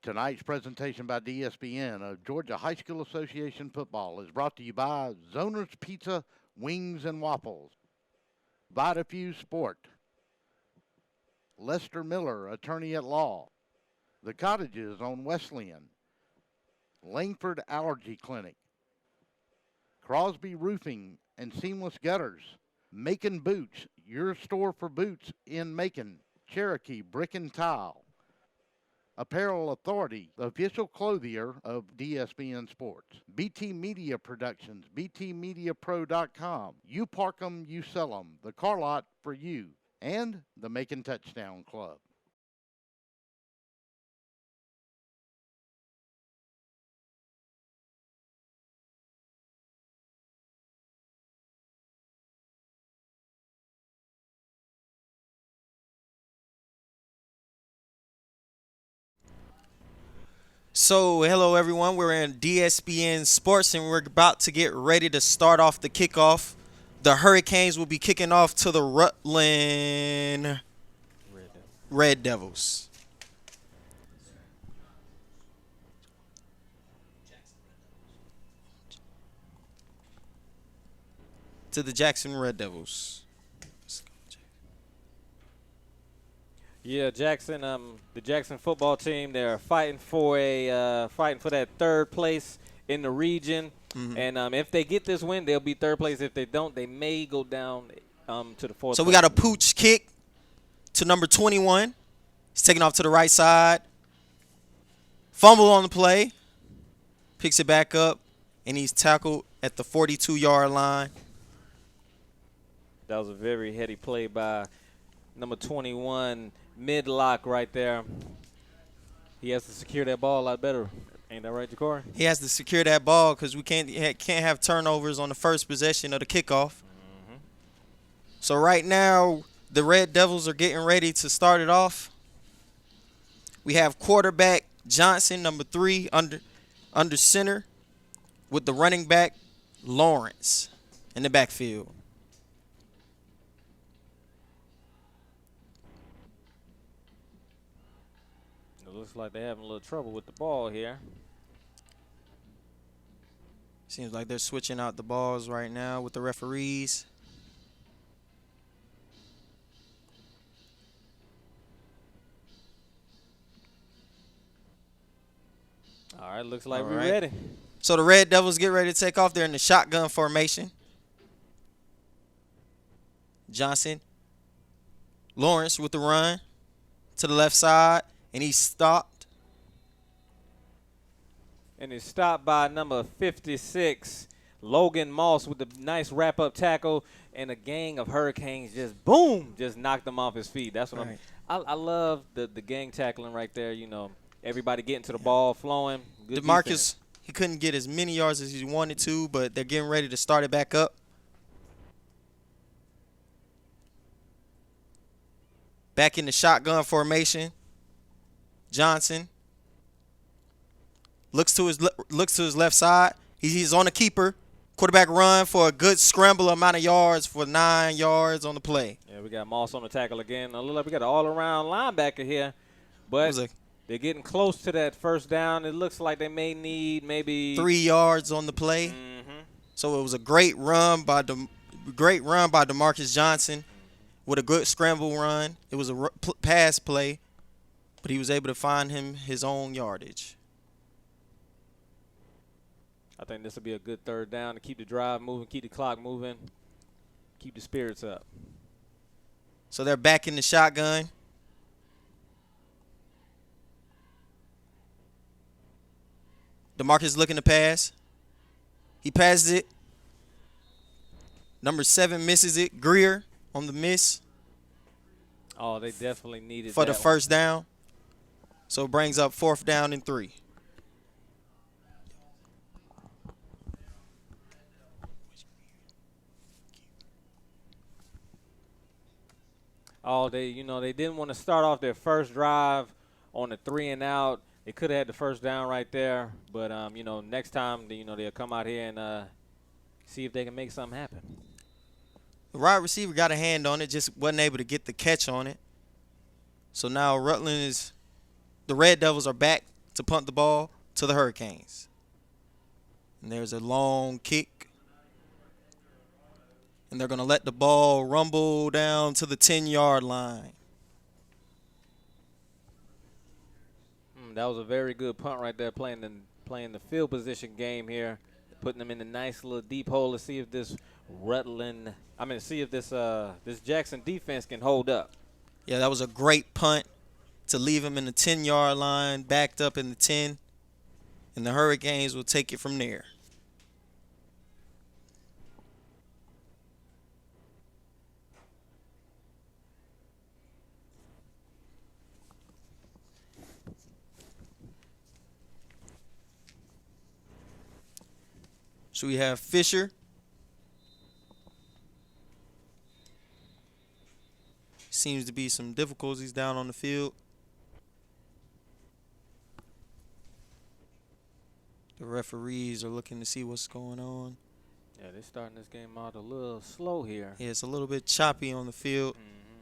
Tonight's presentation by DSBN of Georgia High School Association football is brought to you by Zoner's Pizza, Wings, and Waffles, VitaFuse Sport, Lester Miller, attorney at law, The Cottages on Wesleyan, Langford Allergy Clinic, Crosby Roofing and Seamless Gutters, Macon Boots, your store for boots in Macon, Cherokee Brick and Tile, Apparel Authority, the official clothier of DSBN Sports, BT Media Productions, btmediapro.com, You Park 'em, You Sell 'em, the car lot for you, and the Macon Touchdown Club. So, hello everyone. We're in DSBN Sports and we're about to get ready to start off the kickoff. The Hurricanes will be kicking off to the Rutland Red Devils. To the Jackson Red Devils. Yeah, Jackson. The Jackson football team. They're fighting for that third place in the region. Mm-hmm. And if they get this win, they'll be third place. If they don't, they may go down to the fourth. So place. we got a pooch kick to number 21. He's taking off to the right side. Fumble on the play. Picks it back up, and he's tackled at the 42-yard line. That was a very heady play by number 21. Mid-lock right there. He has to secure that ball a lot better. Ain't that right, Ja'Cory? He has to secure that ball because we can't have turnovers on the first possession of the kickoff. Mm-hmm. So right now, the Red Devils are getting ready to start it off. We have quarterback Johnson, number 3, under center, with the running back Lawrence in the backfield. Looks like they're having a little trouble with the ball here. Seems like they're switching out the balls right now with the referees. All right, looks like we're right. ready. So the Red Devils get ready to take off. They're in the shotgun formation. Johnson. Lawrence with the run to the left side. And he's stopped. And he's stopped by number 56, Logan Moss, with a nice wrap-up tackle. And a gang of Hurricanes just, boom, just knocked him off his feet. That's what Right. I love the gang tackling right there. You know, everybody getting to the ball, flowing. Good DeMarcus, defense. he couldn't get as many yards as he wanted to, but they're getting ready to start it back up. Back in the shotgun formation. Johnson looks to his left side. He's on the keeper. Quarterback run for a good scramble amount of yards for 9 yards on the play. Yeah, we got Moss on the tackle again. Look like we got an all-around linebacker here, but they're getting close to that first down. It looks like they may need maybe 3 yards on the play. Mm-hmm. So it was a great run by DeMarcus Johnson with a good scramble run. It was a pass play. But he was able to find him his own yardage. I think this will be a good third down to keep the drive moving, keep the clock moving, keep the spirits up. So they're back in the shotgun. DeMarcus looking to pass. He passes it. Number 7 misses it. Greer on the miss. Oh, they definitely needed for that the first down. So it brings up 4th down and 3. Oh, they didn't want to start off their first drive on a 3 and out. They could have had the first down right there, but next time they'll come out here and see if they can make something happen. The wide receiver got a hand on it, just wasn't able to get the catch on it. So now the Red Devils are back to punt the ball to the Hurricanes. And there's a long kick. And they're going to let the ball rumble down to the 10-yard line. That was a very good punt right there, playing the field position game here, putting them in a nice little deep hole to see if this this Jackson defense can hold up. Yeah, that was a great punt to leave him in the 10-yard line, backed up in the 10, and the Hurricanes will take it from there. So we have Fisher. Seems to be some difficulties down on the field. The referees are looking to see what's going on. Yeah, they're starting this game out a little slow here. Yeah, it's a little bit choppy on the field.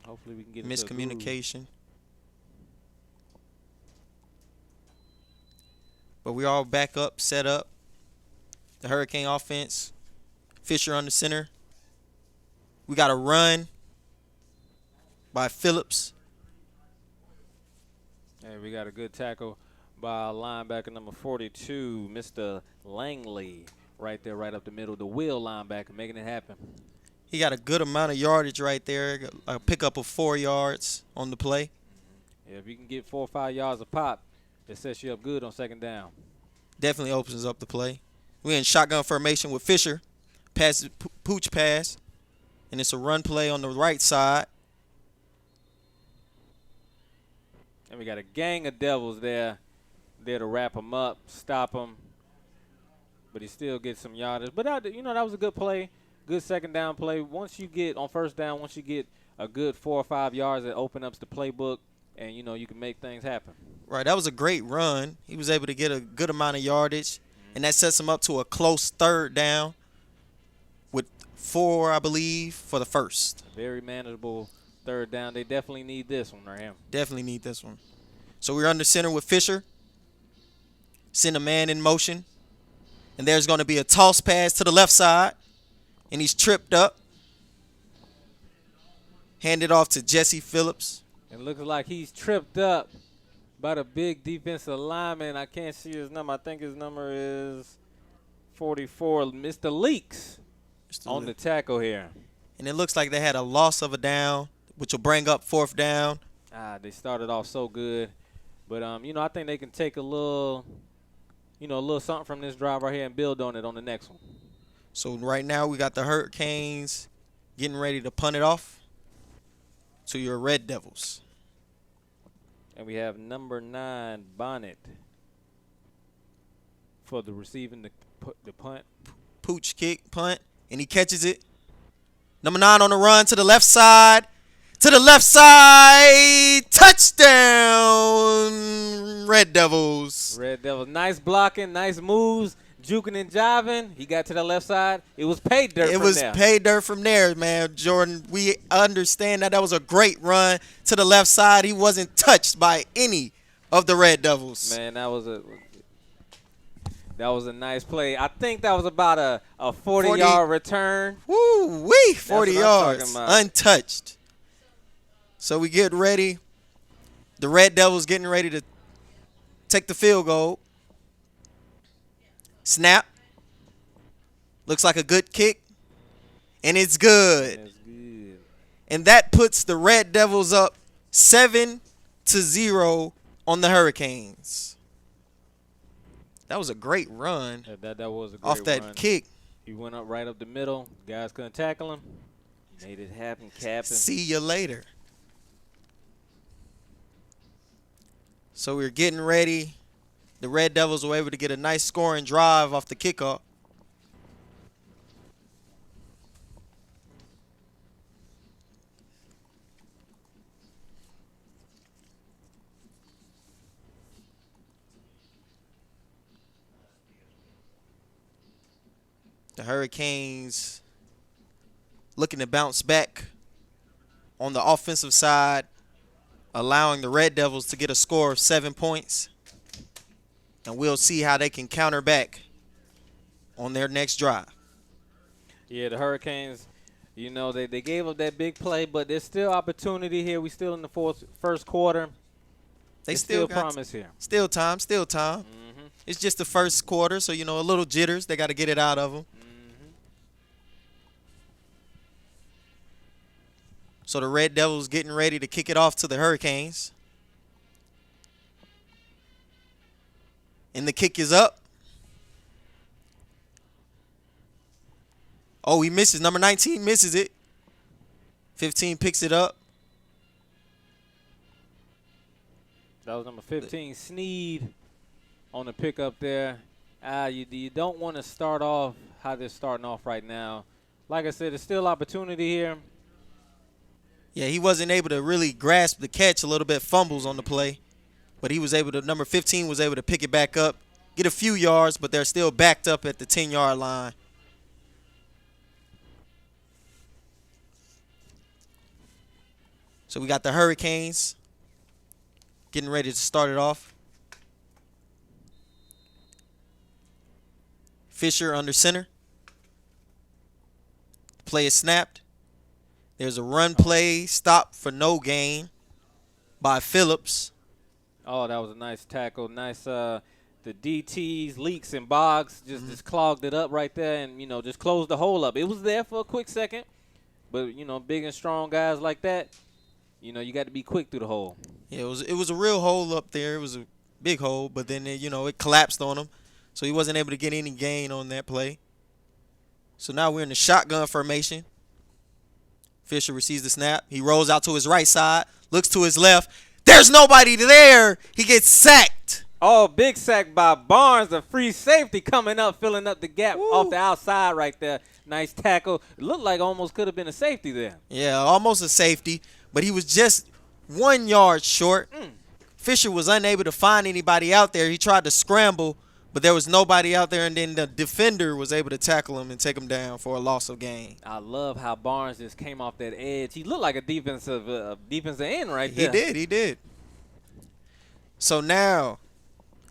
Hopefully we can get miscommunication. But we all back up, set up. The Hurricane offense. Fisher on the center. We got a run by Phillips. Hey, we got a good tackle by linebacker number 42, Mr. Langley, right there, right up the middle. The wheel linebacker, making it happen. He got a good amount of yardage right there. A pickup of 4 yards on the play. Yeah, if you can get 4 or 5 yards a pop, it sets you up good on second down. Definitely opens up the play. We're in shotgun formation with Fisher. Pass, pooch pass. And it's a run play on the right side. And we got a gang of Devils there to wrap him up, stop him. But he still gets some yardage. But, that was a good play, good second down play. Once you get on first down, once you get a good 4 or 5 yards, it opens up the playbook, and, you can make things happen. Right, that was a great run. He was able to get a good amount of yardage, and that sets him up to a close third down with 4, I believe, for the first. Very manageable third down. They definitely need this one, right? Definitely need this one. So we're under center with Fisher. Send a man in motion. And there's going to be a toss pass to the left side. And he's tripped up. Handed off to Jesse Phillips. It looks like he's tripped up by the big defensive lineman. I can't see his number. I think his number is 44, Mr. Leaks, on the tackle here. And it looks like they had a loss of a down, which will bring up 4th down. They started off so good. But, I think they can take a little something from this drive right here and build on it on the next one. So right now we got the Hurricanes getting ready to punt it off to your Red Devils. And we have number 9, Bonnet, for the receiving the punt. Pooch kick, punt, and he catches it. Number 9 on the run to the left side. To the left side. Touchdown, Red Devils. Red Devils. Nice blocking, nice moves, juking and jiving. He got to the left side. It was pay dirt from there. It was pay dirt from there, man, Jordan. We understand that was a great run to the left side. He wasn't touched by any of the Red Devils. Man, that was a nice play. I think that was about a 40-yard return. Woo-wee, 40 yards, untouched. So we get ready. The Red Devils getting ready to take the field goal. Snap. Looks like a good kick. And it's good. That's good. And that puts the Red Devils up 7-0 on the Hurricanes. That was a great run. That was a great off that run. kick. He went up right up the middle. Guys couldn't tackle him. Made it happen, Captain. See you later. So we're getting ready. The Red Devils were able to get a nice scoring drive off the kickoff. The Hurricanes looking to bounce back on the offensive side, allowing the Red Devils to get a score of 7 points. And we'll see how they can counter back on their next drive. Yeah, the Hurricanes, they gave up that big play, but there's still opportunity here. We still in the first quarter. They There's still still got promise here. Still time. Mm-hmm. It's just the first quarter, so, a little jitters. They got to get it out of them. Mm-hmm. So the Red Devils getting ready to kick it off to the Hurricanes. And the kick is up. Oh, he misses. Number 19 misses it. 15 picks it up. That was number 15, Sneed, on the pickup there. You don't want to start off how they're starting off right now. Like I said, there's still opportunity here. Yeah, he wasn't able to really grasp the catch. A little bit fumbles on the play. But he was able to, number 15 was able to pick it back up, get a few yards, but they're still backed up at the 10-yard line. So we got the Hurricanes getting ready to start it off. Fisher under center. Play is snapped. There's a run play, stop for no gain by Phillips. Oh, that was a nice tackle. Nice, the DTs, Leaks, and Boggs just clogged it up right there and, just closed the hole up. It was there for a quick second, but, big and strong guys like that, you got to be quick through the hole. Yeah, it was a real hole up there. It was a big hole, but then, it collapsed on him, so he wasn't able to get any gain on that play. So now we're in the shotgun formation. Fisher receives the snap. He rolls out to his right side, looks to his left. There's nobody there. He gets sacked. Oh, big sack by Barnes, the free safety coming up, filling up the gap off the outside right there. Nice tackle. It looked like almost could have been a safety there. Yeah, almost a safety, but he was just 1 yard short. Fisher was unable to find anybody out there. He tried to scramble, but there was nobody out there, and then the defender was able to tackle him and take him down for a loss of gain. I love how Barnes just came off that edge. He looked like a defensive end right there. He did. So now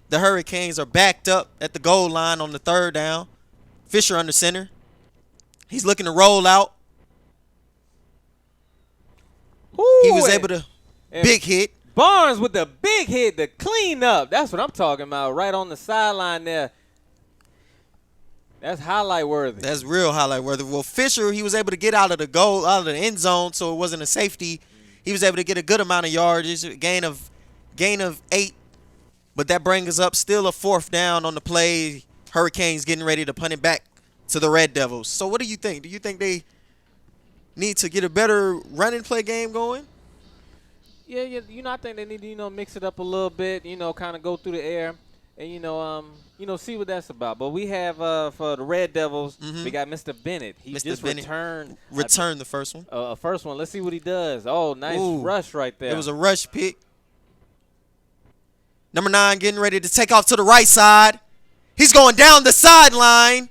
the Hurricanes are backed up at the goal line on the third down. Fisher under center. He's looking to roll out. He was able to big hit. Barnes with the big hit, the clean up. That's what I'm talking about, right on the sideline there. That's highlight worthy. That's real highlight worthy. Well, Fisher, he was able to get out of the end zone, so it wasn't a safety. He was able to get a good amount of yardage, gain of 8. But that brings us up still a fourth down on the play. Hurricanes getting ready to punt it back to the Red Devils. So what do you think? Do you think they need to get a better running play game going? Yeah, I think they need to, mix it up a little bit, kind of go through the air and, see what that's about. But we have, for the Red Devils, we got Mr. Bennett. He just returned the first one. First one. Let's see what he does. Oh, nice rush right there. It was a rush pick. Number 9 getting ready to take off to the right side. He's going down the sideline.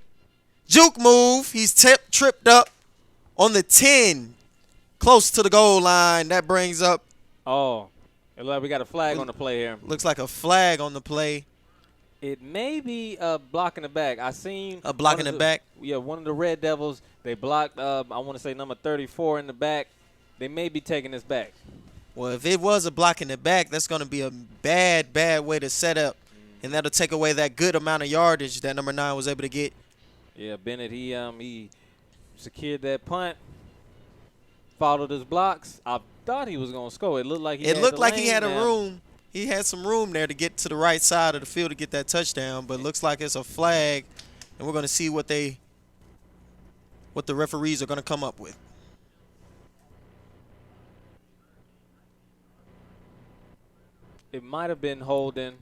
Juke move. He's tripped up on the 10, close to the goal line. That brings up. Oh, it looks like we got a flag on the play here. Looks like a flag on the play. It may be a block in the back. I seen a block in the back. Yeah, one of the Red Devils, they blocked, I want to say number 34 in the back. They may be taking this back. Well, if it was a block in the back, that's going to be a bad way to set up, and that'll take away that good amount of yardage that number 9 was able to get. Yeah, Bennett, he secured that punt, followed his blocks. I thought he was going to score. It looked like he had a room. He had some room there to get to the right side of the field to get that touchdown, but it looks like it's a flag, and we're going to see what the referees are going to come up with. It might have been holding.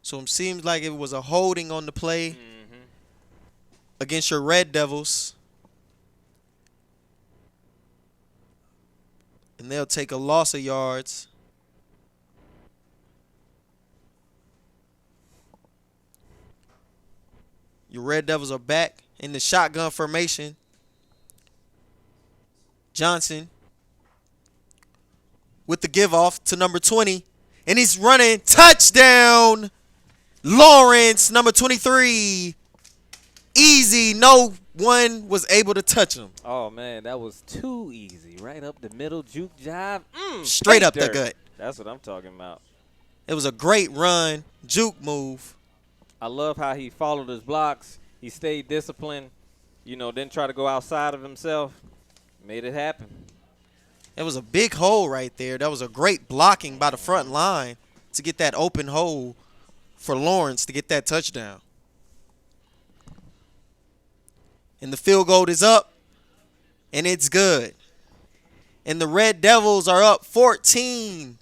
So it seems like it was a holding on the play against your Red Devils. And they'll take a loss of yards. Your Red Devils are back in the shotgun formation. Johnson with the give off to number 20. And he's running. Touchdown. Lawrence, number 23. Easy. No one was able to touch him. Oh, man, that was too easy. Right up the middle, juke jive. Straight up the dirt. gut. That's what I'm talking about. It was a great run. Juke move. I love how he followed his blocks. He stayed disciplined. Didn't try to go outside of himself. Made it happen. It was a big hole right there. That was a great blocking by the front line to get that open hole for Lawrence to get that touchdown. And the field goal is up, and it's good. And the Red Devils are up 14-0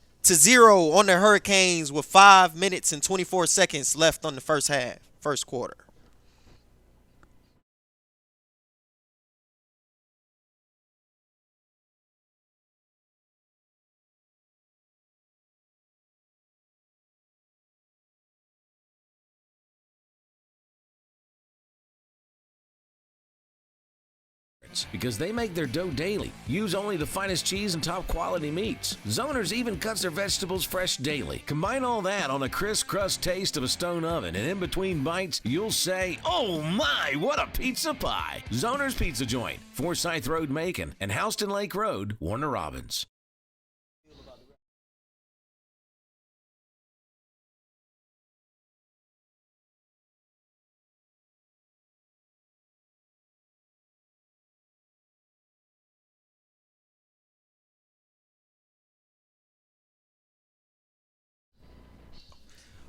on the Hurricanes with 5 minutes and 24 seconds left on the first quarter. Because they make their dough daily. Use only the finest cheese and top quality meats. Zoners even cuts their vegetables fresh daily. Combine all that on a crisp crust taste of a stone oven, and in between bites, you'll say, "Oh my, what a pizza pie!" Zoners Pizza Joint, Forsyth Road, Macon, and Houston Lake Road, Warner Robins.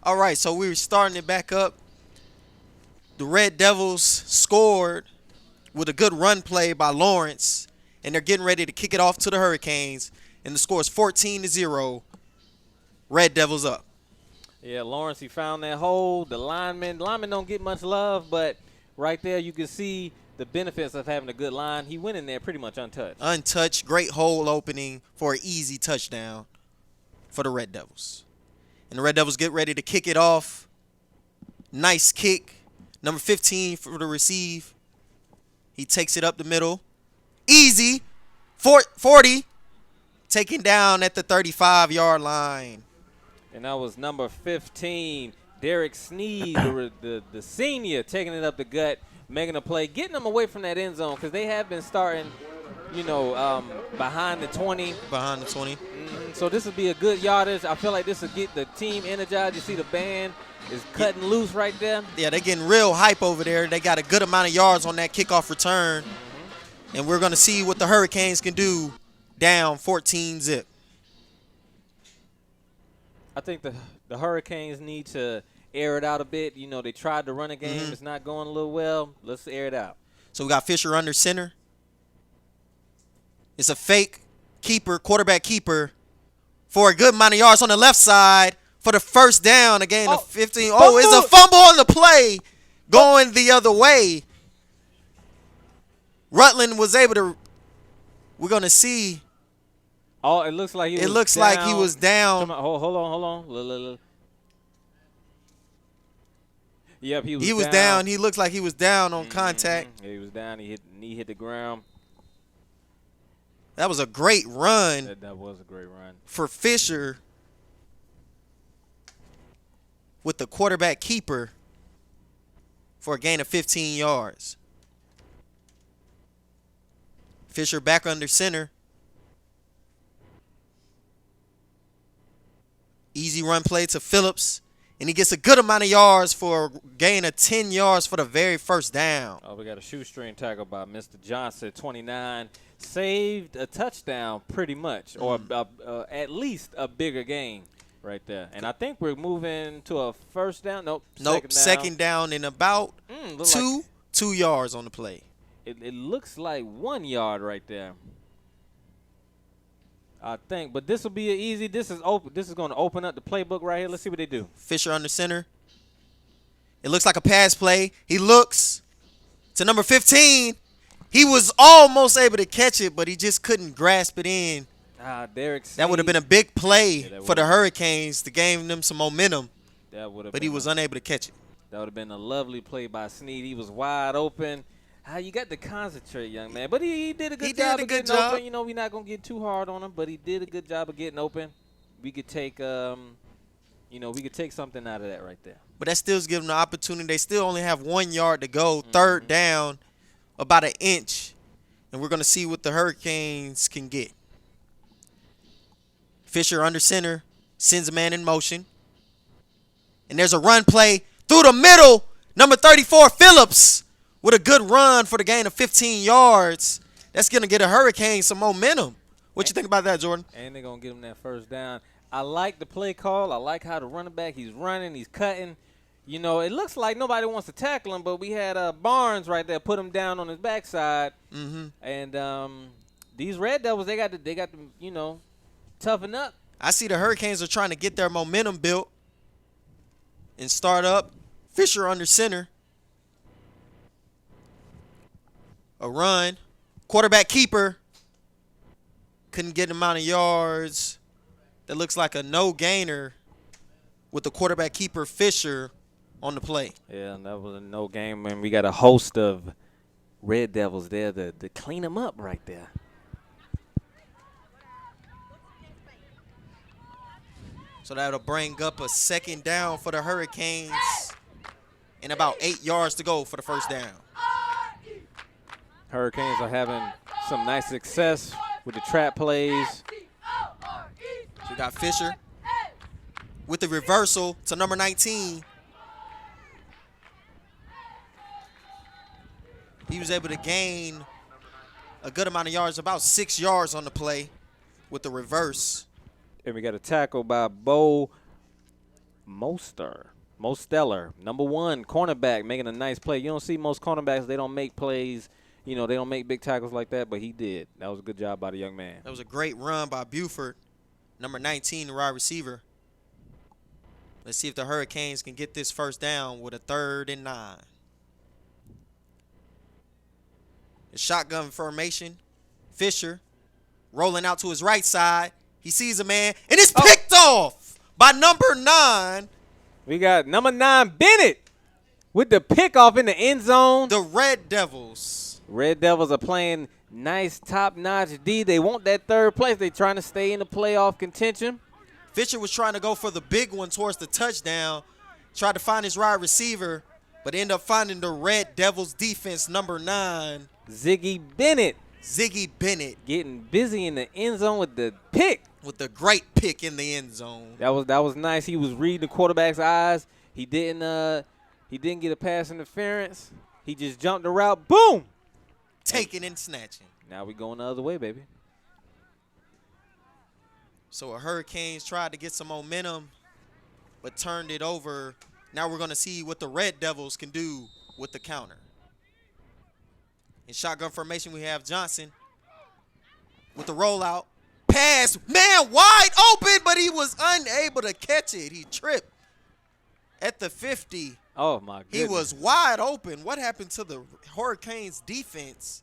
All right, so we were starting it back up. The Red Devils scored with a good run play by Lawrence, and they're getting ready to kick it off to the Hurricanes, and the score is 14-0. Red Devils up. Yeah, Lawrence, he found that hole. The linemen don't get much love, but right there you can see the benefits of having a good line. He went in there pretty much untouched. Untouched, great hole opening for an easy touchdown for the Red Devils. And the Red Devils get ready to kick it off. Nice kick. Number 15 for the receive. He takes it up the middle. Easy. 40. Taken down at the 35-yard line. And that was number 15, Derek Sneed, the senior, taking it up the gut, making a play, getting them away from that end zone because they have been starting, behind the 20. Behind the 20. So this would be a good yardage. I feel like this will get the team energized. You see the band is cutting loose right there. Yeah, they're getting real hype over there. They got a good amount of yards on that kickoff return. And we're going to see what the Hurricanes can do down 14-0. I think the Hurricanes need to air it out a bit. They tried to run a game. It's not going a little well. Let's air it out. So we got Fisher under center. It's a fake keeper, quarterback keeper, for a good amount of yards on the left side for the first down, a gain of 15. Oh, it's a fumble on the play going the other way. Rutland was able to – we're going to see. Oh, it looks like he was down. It looks like he was down. Hold on. Look. Yep, he was down. He was down. He looked like he was down on contact. Yeah, he was down. Knee hit the ground. That was a great run. That was a great run. For Fisher with the quarterback keeper for a gain of 15 yards. Fisher back under center. Easy run play to Phillips. And he gets a good amount of yards for a gain of 10 yards for the very first down. Oh, we got a shoestring tackle by Mr. Johnson, 29. Saved a touchdown pretty much, or at least a bigger gain right there. And I think we're moving to a first down. Nope, second down in about 2 yards on the play. It looks like 1 yard right there. I think, but this will be an easy. This is open. This is going to open up the playbook right here. Let's see what they do. Fisher under center. It looks like a pass play. He looks to number 15. He was almost able to catch it, but he just couldn't grasp it in. Derek. That would have been a big play for the Hurricanes to gain them some momentum. But he was unable to catch it. That would have been a lovely play by Sneed. He was wide open. You got to concentrate, young man. But he did a good job of getting open. We're not going to get too hard on him, but he did a good job of getting open. We could take you know, we could take something out of that right there. But that still gives them the opportunity. They still only have 1 yard to go. Third down, about an inch. And we're going to see what the Hurricanes can get. Fisher under center, sends a man in motion. And there's a run play through the middle. Number 34, Phillips, with a good run for the gain of 15 yards. That's going to get a Hurricane some momentum. What you think about that, Jordan? And they're going to get him that first down. I like the play call. I like how the running back, he's running, he's cutting. You know, it looks like nobody wants to tackle him, but we had Barnes right there put him down on his backside. And these Red Devils, they got to, you know, toughen up. I see the Hurricanes are trying to get their momentum built and start up. Fisher under center. A run. Quarterback keeper. Couldn't get the amount of yards. That looks like a no-gainer with the quarterback keeper Fisher on the play. Yeah, and that was a no game, and we got a host of Red Devils there to clean them up right there. So that'll bring up a second down for the Hurricanes and about 8 yards to go for the first down. Hurricanes are having some nice success with the trap plays. So we got Fisher with the reversal to number 19. He was able to gain a good amount of yards, about 6 yards on the play with the reverse. And we got a tackle by Bo Mosteller, number 1 cornerback, making a nice play. You don't see most cornerbacks, they don't make plays. You know, they don't make big tackles like that, but he did. That was a good job by the young man. That was a great run by Buford, number 19, the wide receiver. Let's see if the Hurricanes can get this first down with a 3rd and 9. The shotgun formation. Fisher rolling out to his right side. He sees a man, and it's picked off by number 9. We got number 9, Bennett, with the pickoff in the end zone. The Red Devils. Red Devils are playing nice, top-notch D. They want that 3rd place. They're trying to stay in the playoff contention. Fisher was trying to go for the big one towards the touchdown. Tried to find his wide receiver, but ended up finding the Red Devils defense, number 9. Ziggy Bennett. Ziggy Bennett. Getting busy in the end zone with the pick. With the great pick in the end zone. That was nice. He was reading the quarterback's eyes. He didn't get a pass interference. He just jumped the route. Boom! Taking and snatching. Now we going the other way, baby. So a Hurricanes tried to get some momentum, but turned it over. Now we're going to see what the Red Devils can do with the counter. In shotgun formation, we have Johnson with the rollout. Pass, man, wide open, but he was unable to catch it. He tripped at the 50. Oh, my goodness. He was wide open. What happened to the Hurricanes defense?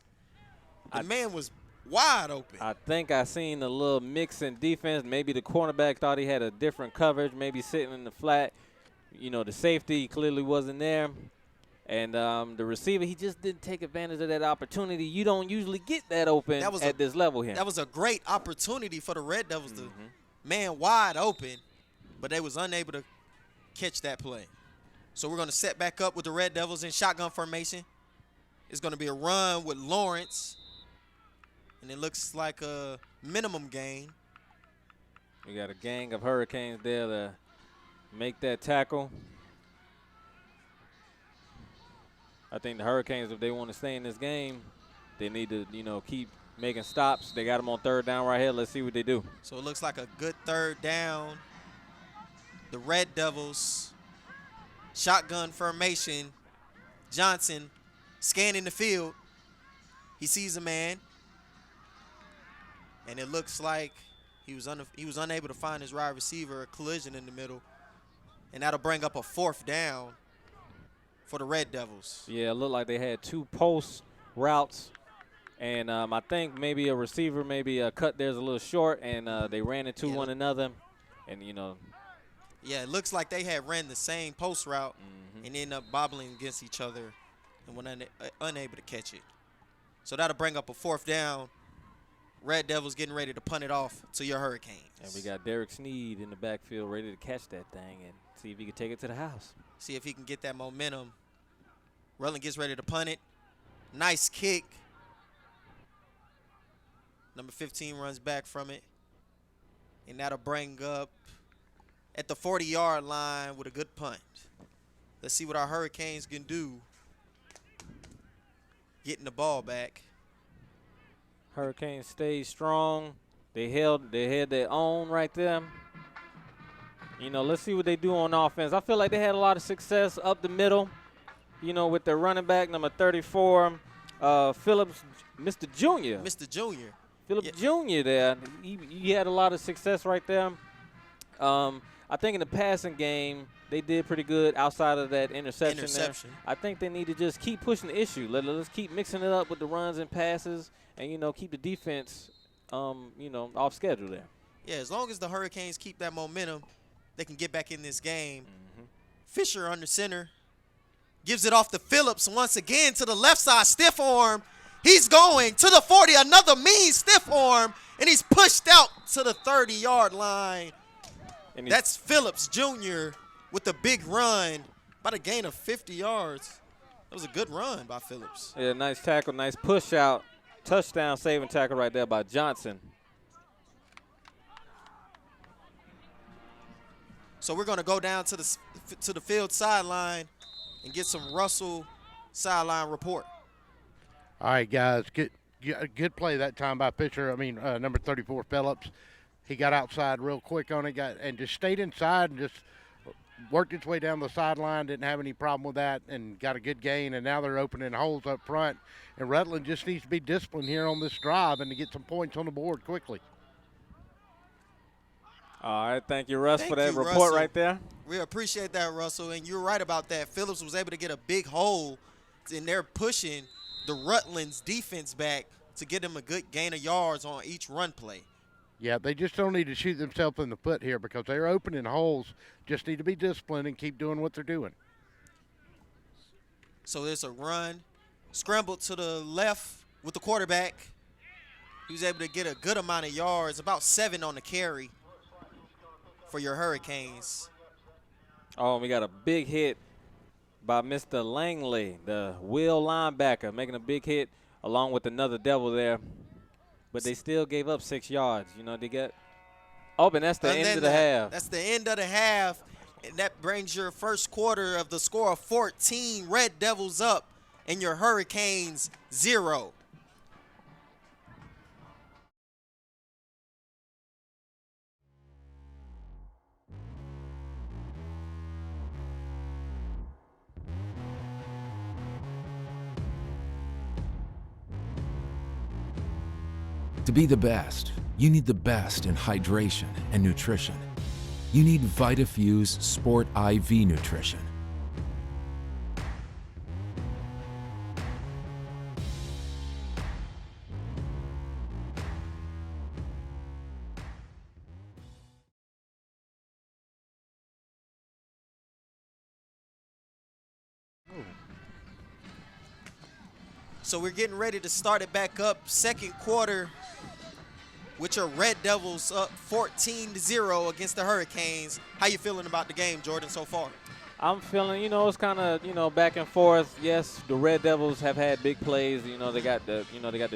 The man was wide open. I think I seen a little mix in defense. Maybe the cornerback thought he had a different coverage, maybe sitting in the flat. You know, the safety clearly wasn't there. And the receiver, he just didn't take advantage of that opportunity. You don't usually get that open at this level here. That was a great opportunity for the Red Devils to man wide open, but they was unable to catch that play. So we're going to set back up with the Red Devils in shotgun formation. It's going to be a run with Lawrence, and it looks like a minimum gain. We got a gang of Hurricanes there to make that tackle. I think the Hurricanes, if they want to stay in this game, they need to, you know, keep making stops. They got them on 3rd down right here. Let's see what they do. So it looks like a good 3rd down. The Red Devils, shotgun formation. Johnson scanning the field. He sees a man, and it looks like he was unable to find his wide receiver. A collision in the middle, and that'll bring up a 4th down for the Red Devils. Yeah, it looked like they had 2 post routes, and I think maybe a receiver cut theirs a little short, and they ran into one another, and, you know. Yeah, it looks like they had ran the same post route and ended up bobbling against each other and were unable to catch it. So that'll bring up a 4th down Red Devils getting ready to punt it off to your Hurricanes. And we got Derek Sneed in the backfield ready to catch that thing and see if he can take it to the house. See if he can get that momentum. Rutland gets ready to punt it. Nice kick. Number 15 runs back from it. And that'll bring up at the 40-yard line with a good punt. Let's see what our Hurricanes can do getting the ball back. Hurricanes stayed strong. They had their own right there. You know, let's see what they do on offense. I feel like they had a lot of success up the middle, you know, with their running back, number 34, Phillips, Mr. Junior. Mr. Junior. Phillips Jr. there. He had a lot of success right there. I think in the passing game, they did pretty good outside of that interception. There. I think they need to just keep pushing the issue. Let's keep mixing it up with the runs and passes and, you know, keep the defense, you know, off schedule there. Yeah, as long as the Hurricanes keep that momentum, they can get back in this game. Fisher under center. Gives it off to Phillips once again to the left side. Stiff arm. He's going to the 40. Another mean stiff arm. And he's pushed out to the 30-yard line. And that's Phillips Jr. with a big run. About a gain of 50 yards. That was a good run by Phillips. Yeah, nice tackle, nice push out. Touchdown saving tackle right there by Johnson. So we're going to go down to the field sideline and get some Russell sideline report. All right, guys, good play that time by Fisher. I mean, number 34, Phillips. He got outside real quick on it, and just stayed inside and just worked its way down the sideline. Didn't have any problem with that, and got a good gain. And now they're opening holes up front. And Rutland just needs to be disciplined here on this drive and to get some points on the board quickly. All right, thank you, Russ, for that report right there. We appreciate that, Russell, and you're right about that. Phillips was able to get a big hole, and they're pushing the Rutland's defense back to get them a good gain of yards on each run play. Yeah, they just don't need to shoot themselves in the foot here because they're opening holes. Just need to be disciplined and keep doing what they're doing. So there's a run. Scrambled to the left with the quarterback. He was able to get a good amount of yards, about 7 on the carry for your Hurricanes. Oh, we got a big hit by Mr. Langley, the Will linebacker, making a big hit along with another Devil there. But they still gave up 6 yards. You know, they get – oh, and that's the end of the half. That's the end of the half, and that brings your first quarter of the score of 14. Red Devils up, and your Hurricanes 0. To be the best, you need the best in hydration and nutrition. You need VitaFuse Sport IV Nutrition. So we're getting ready to start it back up. Second quarter, with your Red Devils up 14-0 against the Hurricanes. How you feeling about the game, Jordan, so far? I'm feeling, you know, it's kind of, you know, back and forth. Yes, the Red Devils have had big plays. You know, they got the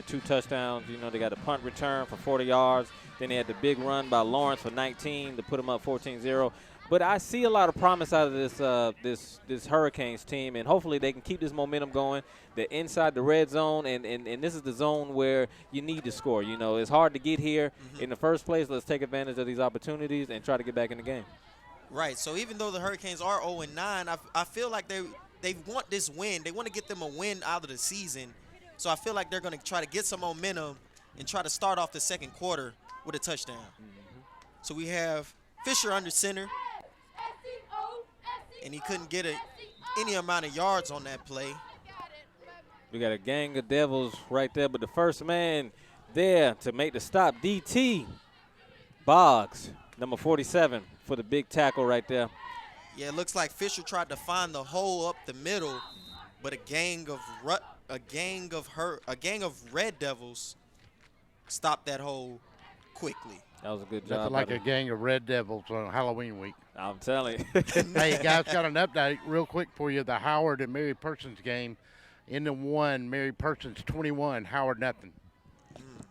2 touchdowns. You know, they got the punt return for 40 yards. Then they had the big run by Lawrence for 19 to put them up 14-0. But I see a lot of promise out of this Hurricanes team, and hopefully they can keep this momentum going. They're inside the red zone, and this is the zone where you need to score. You know, it's hard to get here in the first place. Let's take advantage of these opportunities and try to get back in the game. Right. So even though the Hurricanes are 0-9, I feel like they want this win. They want to get them a win out of the season. So I feel like they're going to try to get some momentum and try to start off the second quarter with a touchdown. So we have Fisher under center. And he couldn't get any amount of yards on that play. We got a gang of Devils right there, but the first man there to make the stop, DT Boggs, number 47, for the big tackle right there. Yeah, it looks like Fisher tried to find the hole up the middle, but a gang of Red Devils stop that hole quickly. That was a good job. Nothing like a gang of Red Devils on Halloween week. I'm telling you. Hey, guys, got an update real quick for you. The Howard and Mary Persons game in the 1, Mary Persons 21, Howard nothing.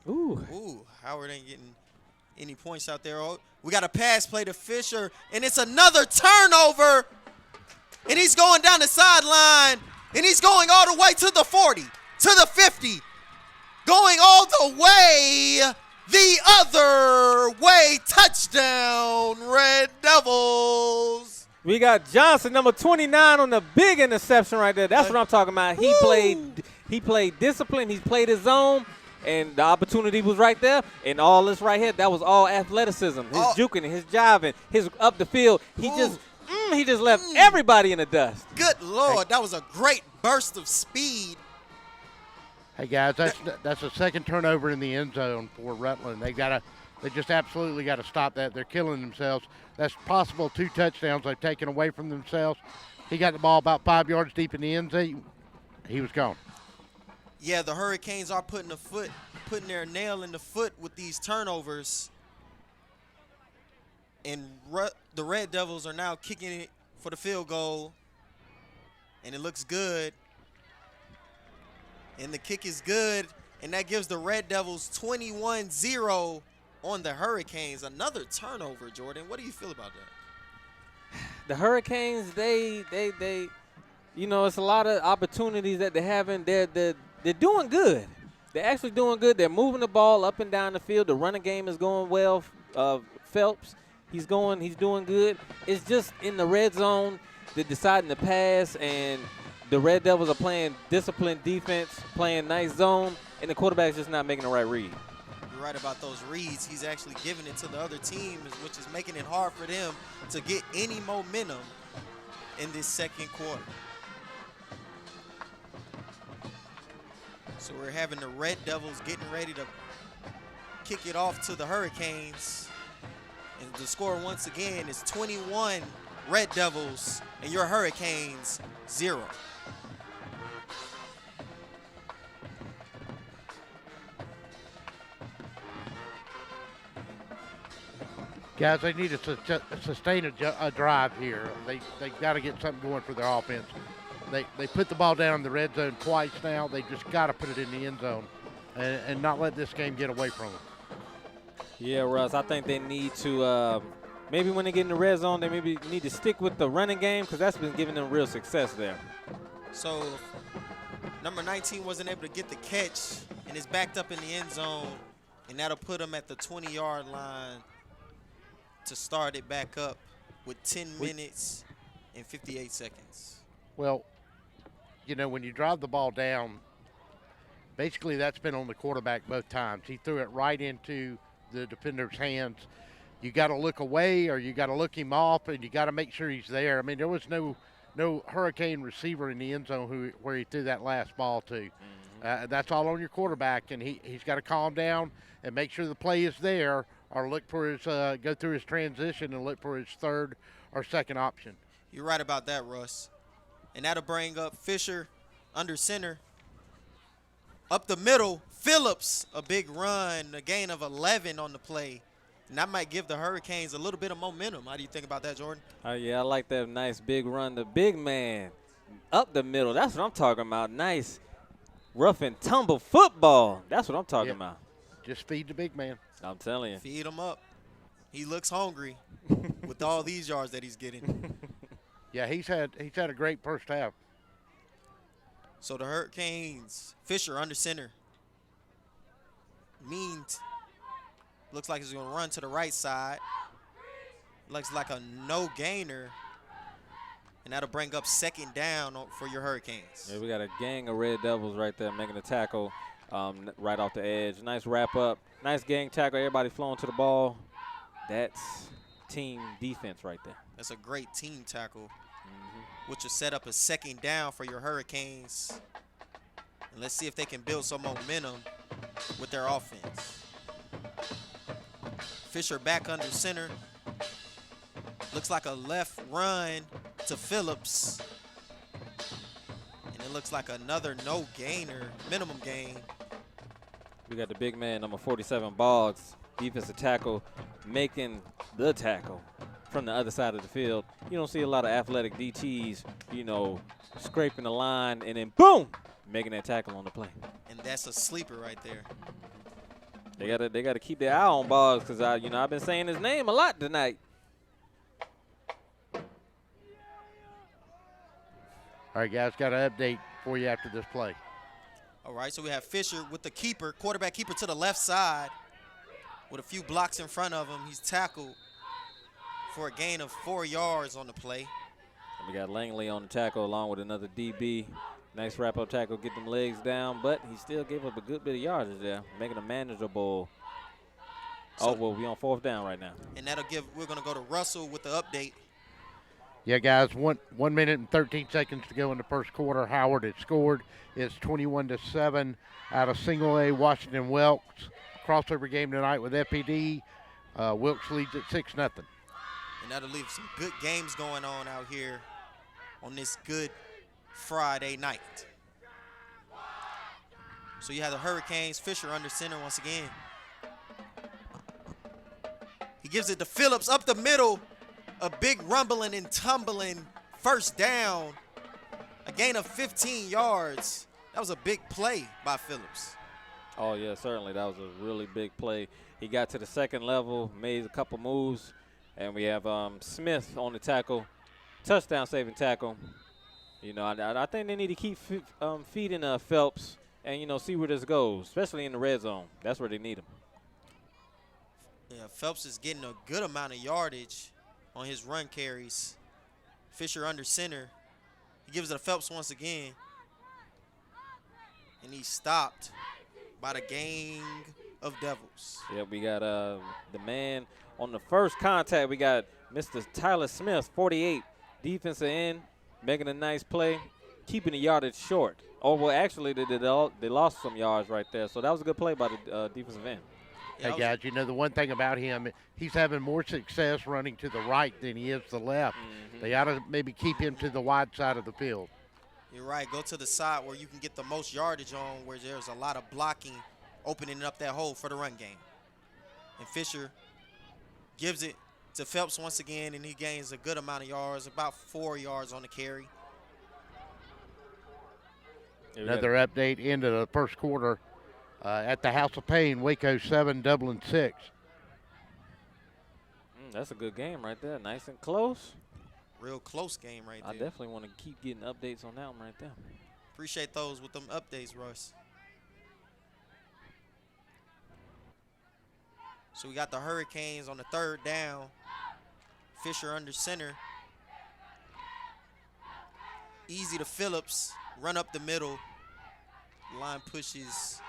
Ooh. Howard ain't getting any points out there. Oh, we got a pass play to Fisher, and it's another turnover. And he's going down the sideline, and he's going all the way to the 40, to the 50, going all the way the other way. Touchdown, Red Devils. We got Johnson, number 29, on the big interception right there. That's what I'm talking about. He played discipline. He played his zone, and the opportunity was right there. And all this right here, that was all athleticism. His juking, his jiving, his up the field. He just left everybody in the dust. Good Lord, that was a great burst of speed. Hey, guys, that's a second turnover in the end zone for Rutland. They just absolutely got to stop that. They're killing themselves. That's possible 2 touchdowns they've taken away from themselves. He got the ball about 5 yards deep in the end zone. He was gone. Yeah, the Hurricanes are putting their nail in the foot with these turnovers. And the Red Devils are now kicking it for the field goal. And it looks good. And the kick is good. And that gives the Red Devils 21-0 on the Hurricanes. Another turnover, Jordan. What do you feel about that? The Hurricanes, they it's a lot of opportunities that they're having. They're doing good. They're actually doing good. They're moving the ball up and down the field. The running game is going well. Phelps, he's doing good. It's just in the red zone, they're deciding to pass, and the Red Devils are playing disciplined defense, playing nice zone, and the quarterback's just not making the right read. You're right about those reads. He's actually giving it to the other team, which is making it hard for them to get any momentum in this second quarter. So we're having the Red Devils getting ready to kick it off to the Hurricanes. And the score once again is 21 Red Devils and your Hurricanes 0. Guys, they need to sustain a drive here. They got to get something going for their offense. They put the ball down in the red zone twice now. They just got to put it in the end zone and not let this game get away from them. Yeah, Russ, I think they need to maybe when they get in the red zone, they maybe need to stick with the running game because that's been giving them real success there. So number 19 wasn't able to get the catch and is backed up in the end zone, and that'll put them at the 20-yard line to start it back up with 10 minutes and 58 seconds. Well, when you drive the ball down, basically that's been on the quarterback both times. He threw it right into the defender's hands. You got to look away or you got to look him off, and you got to make sure he's there. I mean, there was no Hurricane receiver in the end zone where he threw that last ball to. That's all on your quarterback, and he's got to calm down and make sure the play is there, or look for his go through his transition and look for his third or second option. You're right about that, Russ. And that'll bring up Fisher under center. Up the middle, Phillips, a big run, a gain of 11 on the play. And that might give the Hurricanes a little bit of momentum. How do you think about that, Jordan? Yeah, I like that nice big run. The big man up the middle. That's what I'm talking about. Nice rough and tumble football. That's what I'm talking about. Just feed the big man. I'm telling you. Feed him up. He looks hungry with all these yards that he's getting. Yeah, he's had a great first half. So the Hurricanes, Fisher under center. Looks like he's going to run to the right side. Looks like a no gainer. And that'll bring up second down for your Hurricanes. Yeah, we got a gang of Red Devils right there making a tackle right off the edge. Nice wrap up. Nice gang tackle. Everybody flowing to the ball. That's team defense right there. That's a great team tackle, which will set up a second down for your Hurricanes. And let's see if they can build some momentum with their offense. Fisher back under center. Looks like a left run to Phillips. And it looks like another no gainer, minimum gain. We got the big man, number 47, Boggs, defensive tackle, making the tackle from the other side of the field. You don't see a lot of athletic DTs, you know, scraping the line and then boom, making that tackle on the play. And that's a sleeper right there. They gotta keep their eye on Boggs because I've been saying his name a lot tonight. All right, guys, got an update for you after this play. All right, so we have Fisher with the keeper, quarterback keeper to the left side with a few blocks in front of him. He's tackled for a gain of 4 yards on the play. And we got Langley on the tackle along with another DB. Nice wrap-up tackle, get them legs down, but he still gave up a good bit of yardage there, making a manageable. So, well, we on 4th down right now. And we're going to go to Russell with the update. Yeah, guys, 1 minute and 13 seconds to go in the first quarter. Howard had scored. It's 21-7 out of single A Washington Wilkes. Crossover game tonight with FPD. Wilkes leads at 6-0. And that'll leave some good games going on out here on this good Friday night. So you have the Hurricanes, Fisher under center once again. He gives it to Phillips up the middle. A big rumbling and tumbling first down. A gain of 15 yards. That was a big play by Phillips. Oh, yeah, certainly. That was a really big play. He got to the second level, made a couple moves, and we have Smith on the tackle. Touchdown saving tackle. You know, I think they need to keep feeding Phelps and, you know, see where this goes, especially in the red zone. That's where they need him. Yeah, Phelps is getting a good amount of yardage on his run carries. Fisher under center. He gives it to Phelps once again. And he's stopped by the gang of Devils. Yeah, we got the man on the first contact. We got Mr. Tyler Smith, 48, defensive end, making a nice play, keeping the yardage short. Oh, well, actually, they lost some yards right there. So that was a good play by the defensive end. Hey, guys, you know, the one thing about him, he's having more success running to the right than he is the left. Mm-hmm. They ought to maybe keep him to the wide side of the field. You're right. Go to the side where you can get the most yardage on, where there's a lot of blocking, opening up that hole for the run game. And Fisher gives it to Phelps once again, and he gains a good amount of yards, about 4 yards on the carry. Another update into the first quarter. At the House of Pain, Waco 7, Dublin 6. That's a good game right there. Nice and close. Real close game right there. I definitely want to keep getting updates on that one right there. Appreciate those with them updates, Royce. So we got the Hurricanes on the 3rd down. Fisher under center. Easy to Phillips. Run up the middle. Line pushes.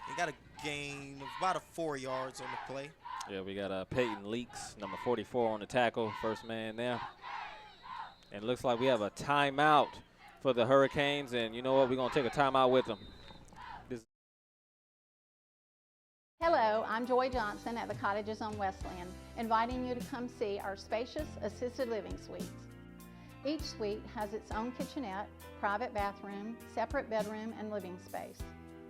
They got a gain of about 4 yards on the play. Yeah, we got Peyton Leaks, number 44 on the tackle, first man there. And it looks like we have a timeout for the Hurricanes, and you know what? We're going to take a timeout with them. Hello, I'm Joy Johnson at the Cottages on Wesleyan, inviting you to come see our spacious assisted living suites. Each suite has its own kitchenette, private bathroom, separate bedroom, and living space.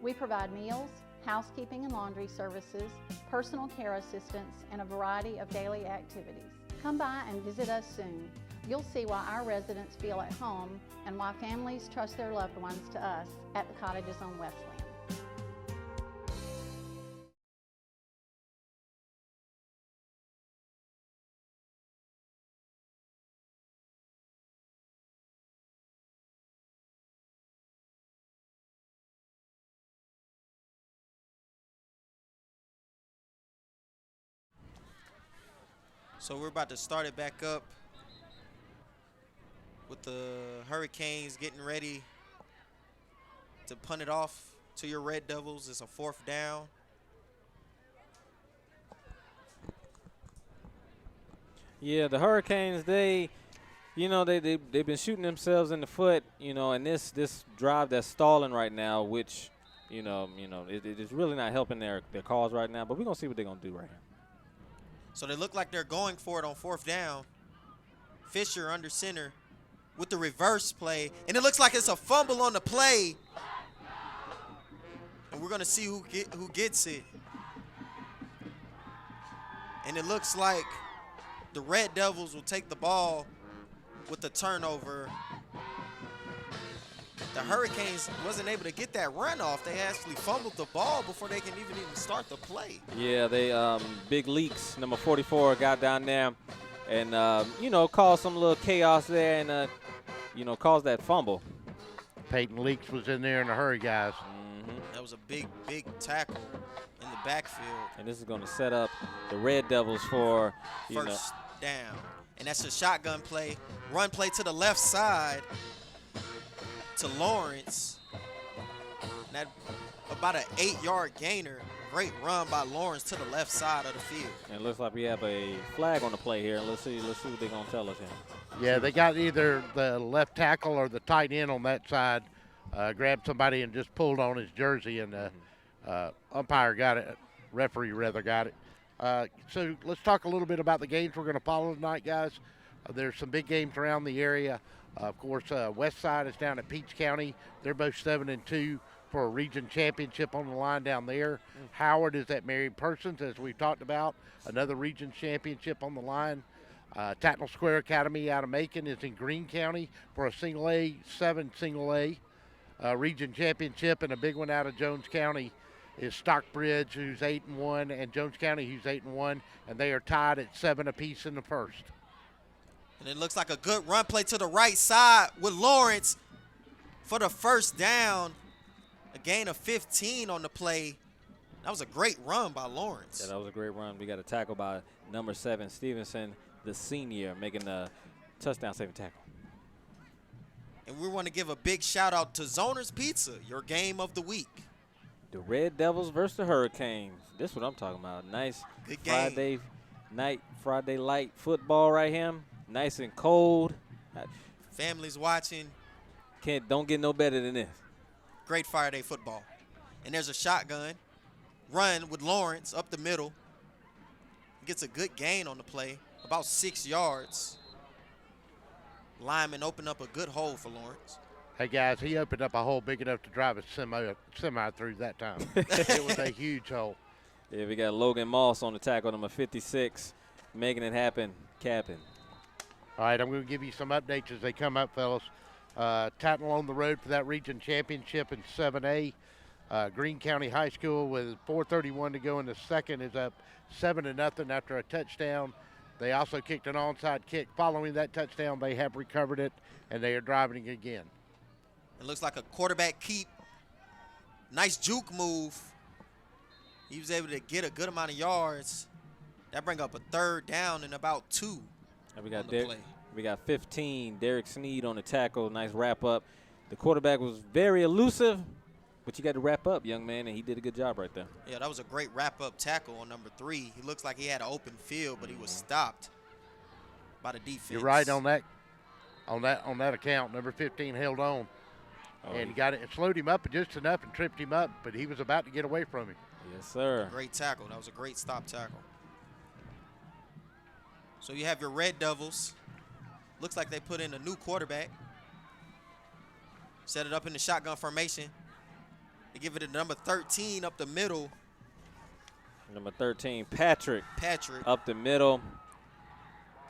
We provide meals, housekeeping and laundry services, personal care assistance, and a variety of daily activities. Come by and visit us soon. You'll see why our residents feel at home and why families trust their loved ones to us at the Cottages on Wesleyan. So we're about to start it back up with the Hurricanes getting ready to punt it off to your Red Devils. It's a 4th down. Yeah, the Hurricanes, they've been shooting themselves in the foot, you know, and this drive that's stalling right now, which, it is really not helping their cause right now. But we're going to see what they're going to do right here. So they look like they're going for it on 4th down. Fisher under center with the reverse play. And it looks like it's a fumble on the play. we're going to see who gets it. And it looks like the Red Devils will take the ball with the turnover. The Hurricanes wasn't able to get that run off. They actually fumbled the ball before they can even start the play. Yeah, they Big Leaks, number 44, got down there and, you know, caused some little chaos there and, you know, caused that fumble. Peyton Leaks was in there in a hurry, guys. That was a big tackle in the backfield. And this is going to set up the Red Devils for, First down. And that's a shotgun play. Run play to the left side to Lawrence. And that about an 8-yard gainer. Great run by Lawrence to the left side of the field. And it looks like we have a flag on the play here. Let's see what they're going to tell us here. Yeah, they got either the left tackle or the tight end on that side. Grabbed somebody and just pulled on his jersey, and umpire got it. Referee, rather, got it. So let's talk a little bit about the games we're going to follow tonight, guys. There's some big games around the area. Of course, West Side is down at Peach County. They're both 7-2 for a region championship on the line down there. Howard is at Mary Persons, as we talked about, another region championship on the line. Tatnall Square Academy out of Macon is in Greene County for a single A region championship, and a big one out of Jones County is Stockbridge, who's 8-1, and Jones County, who's 8-1, and they are tied at 7 apiece in the first. And it looks like a good run play to the right side with Lawrence for the first down. A gain of 15 on the play. That was a great run by Lawrence. Yeah, that was a great run. We got a tackle by number 7, Stevenson, the senior, making the touchdown saving tackle. And we want to give a big shout out to Zoner's Pizza, your game of the week. The Red Devils versus the Hurricanes. This is what I'm talking about. Nice Good game. Friday night, Friday light football right here. Nice and cold. Families watching. Don't get no better than this. Great Friday football. And there's a shotgun. Run with Lawrence up the middle. Gets a good gain on the play, about 6 yards. Lyman opened up a good hole for Lawrence. Hey, guys, he opened up a hole big enough to drive a semi through that time. It was a huge hole. Yeah, we got Logan Moss on the tackle, number 56, making it happen, capping. All right, I'm going to give you some updates as they come up, fellas. Tatnall on the road for that region championship in 7A. Greene County High School with 4:31 to go in the second is up 7-0 after a touchdown. They also kicked an onside kick. Following that touchdown, they have recovered it, and they are driving again. It looks like a quarterback keep. Nice juke move. He was able to get a good amount of yards. That bring up a third down and about 2 And we got on the play. We got 15, Derek Sneed on the tackle. Nice wrap up. The quarterback was very elusive, but you got to wrap up, young man, and he did a good job right there. Yeah, that was a great wrap-up tackle on number 3. He looks like he had an open field, but he was stopped by the defense. You're right on that account. Number 15 held on. Oh, And he got it and slowed him up just enough and tripped him up, but he was about to get away from him. yes, sir. Great tackle. That was a great stop tackle. So you have your Red Devils. Looks like they put in a new quarterback. Set it up in the shotgun formation. They give it to number 13 up the middle. Number 13, Patrick, up the middle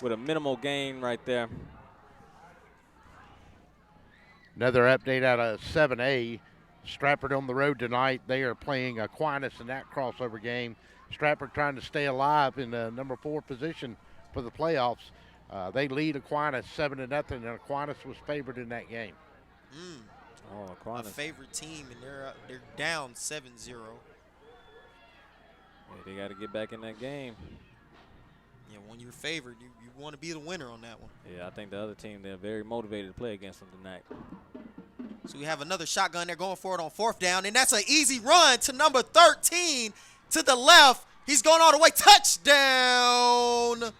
with a minimal gain right there. Another update out of 7A. Stratford on the road tonight. They are playing Aquinas in that crossover game. Stratford trying to stay alive in the number 4 position for the playoffs. They lead Aquinas 7-0, and Aquinas was favored in that game. Oh, A Aquinas. favorite team, and they're down 7-0. Yeah, they got to get back in that game. Yeah, when you're favored, you want to be the winner on that one. Yeah, I think the other team, they're very motivated to play against them tonight. So we have another shotgun. They're going for it on 4th down, and that's an easy run to number 13 to the left. He's going all the way. Touchdown!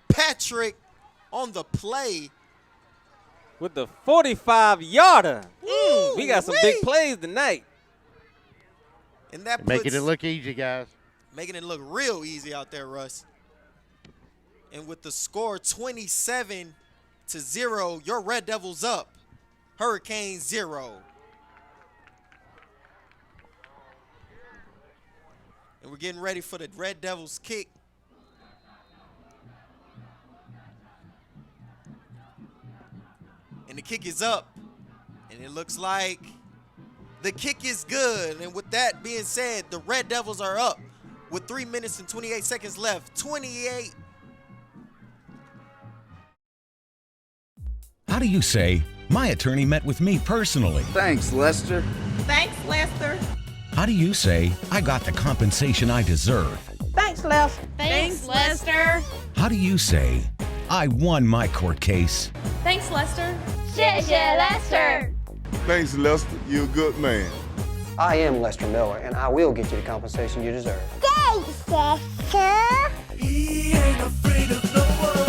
Patrick on the play. With the 45-yarder. We got some big Ooh-wee. plays tonight. And that Making it look easy, guys. making it look real easy out there, Russ. And with the score 27-0, your Red Devils up. Hurricanes 0. And we're getting ready for the Red Devils kick. And the kick is up. And it looks like the kick is good. And with that being said, the Red Devils are up with 3 minutes and 28 seconds left. 28. How do you say, my attorney met with me personally? Thanks, Lester. Thanks, Lester. How do you say, I got the compensation I deserve? Thanks, Lester. Thanks, Lester. How do you say, I won my court case? Thanks, Lester. 谢谢 Lester. Thanks, Lester. You're a good man. I am Lester Miller, and I will get you the compensation you deserve. Thanks, Lester. He ain't afraid of no one.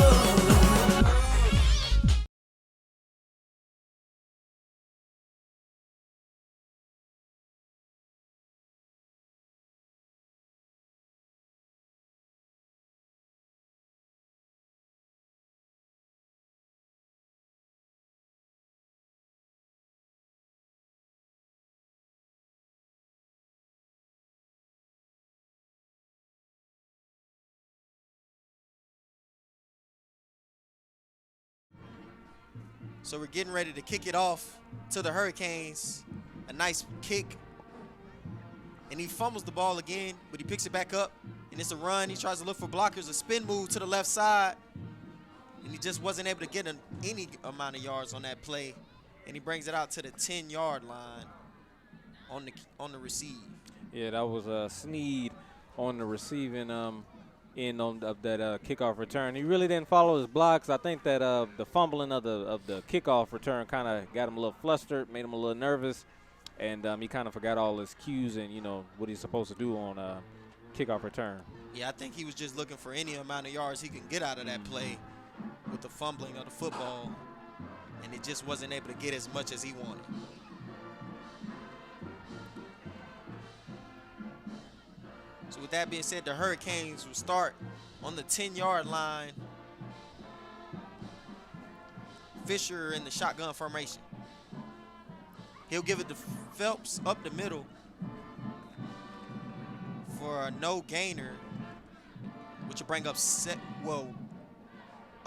So we're getting ready to kick it off to the Hurricanes. A nice kick. And he fumbles the ball again, but he picks it back up. And it's a run. He tries to look for blockers. A spin move to the left side. And he just wasn't able to get any amount of yards on that play. And he brings it out to the 10-yard line on the receive. Yeah, that was Sneed on the receiving end of that kickoff return. He really didn't follow his blocks. I think that the fumbling of the kickoff return kind of got him a little flustered, made him a little nervous, and he kind of forgot all his cues and, you know, what he's supposed to do on kickoff return. Yeah, I think he was just looking for any amount of yards he can get out of that play with the fumbling of the football, and it just wasn't able to get as much as he wanted. So with that being said, the Hurricanes will start on the 10-yard line. Fisher in the shotgun formation. He'll give it to Phelps up the middle for a no gainer, which will bring up a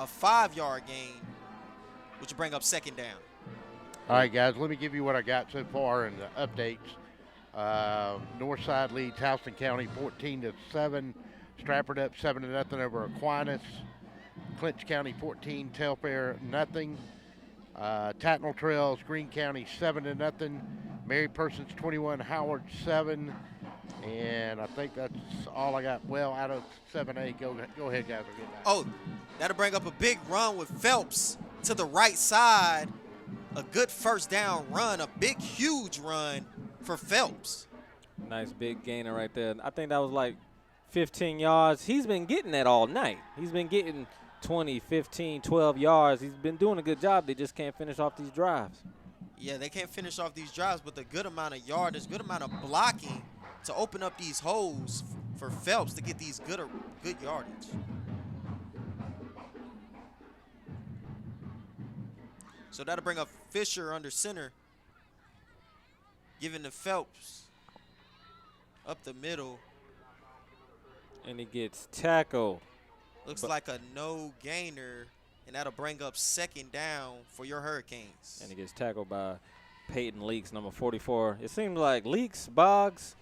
5-yard gain, which will bring up second down. All right, guys, let me give you what I got so far in the updates. Northside leads Houston County 14-7. Stratford up 7-0 over Aquinas. Clinch County 14, Telfair nothing. Tattnall Trails, Greene County 7-0. Mary Persons 21, Howard 7. And I think that's all I got. Well, out of 7A, go ahead, guys. We'll get back. Oh, that'll bring up a big run with Phelps to the right side. A good first down run, a big, huge run for Phelps. Nice big gainer right there. I think that was like 15 yards. He's been getting that all night. He's been getting 20, 15, 12 yards. He's been doing a good job. They just can't finish off these drives. Yeah, they can't finish off these drives, but a good amount of yardage, good amount of blocking to open up these holes for Phelps to get these good yardage. So that'll bring up Fisher under center, giving to Phelps up the middle. And he gets tackled. Looks like a no gainer, and that'll bring up second down for your Hurricanes. And he gets tackled by Peyton Leaks, number 44. It seems like Leaks, Boggs,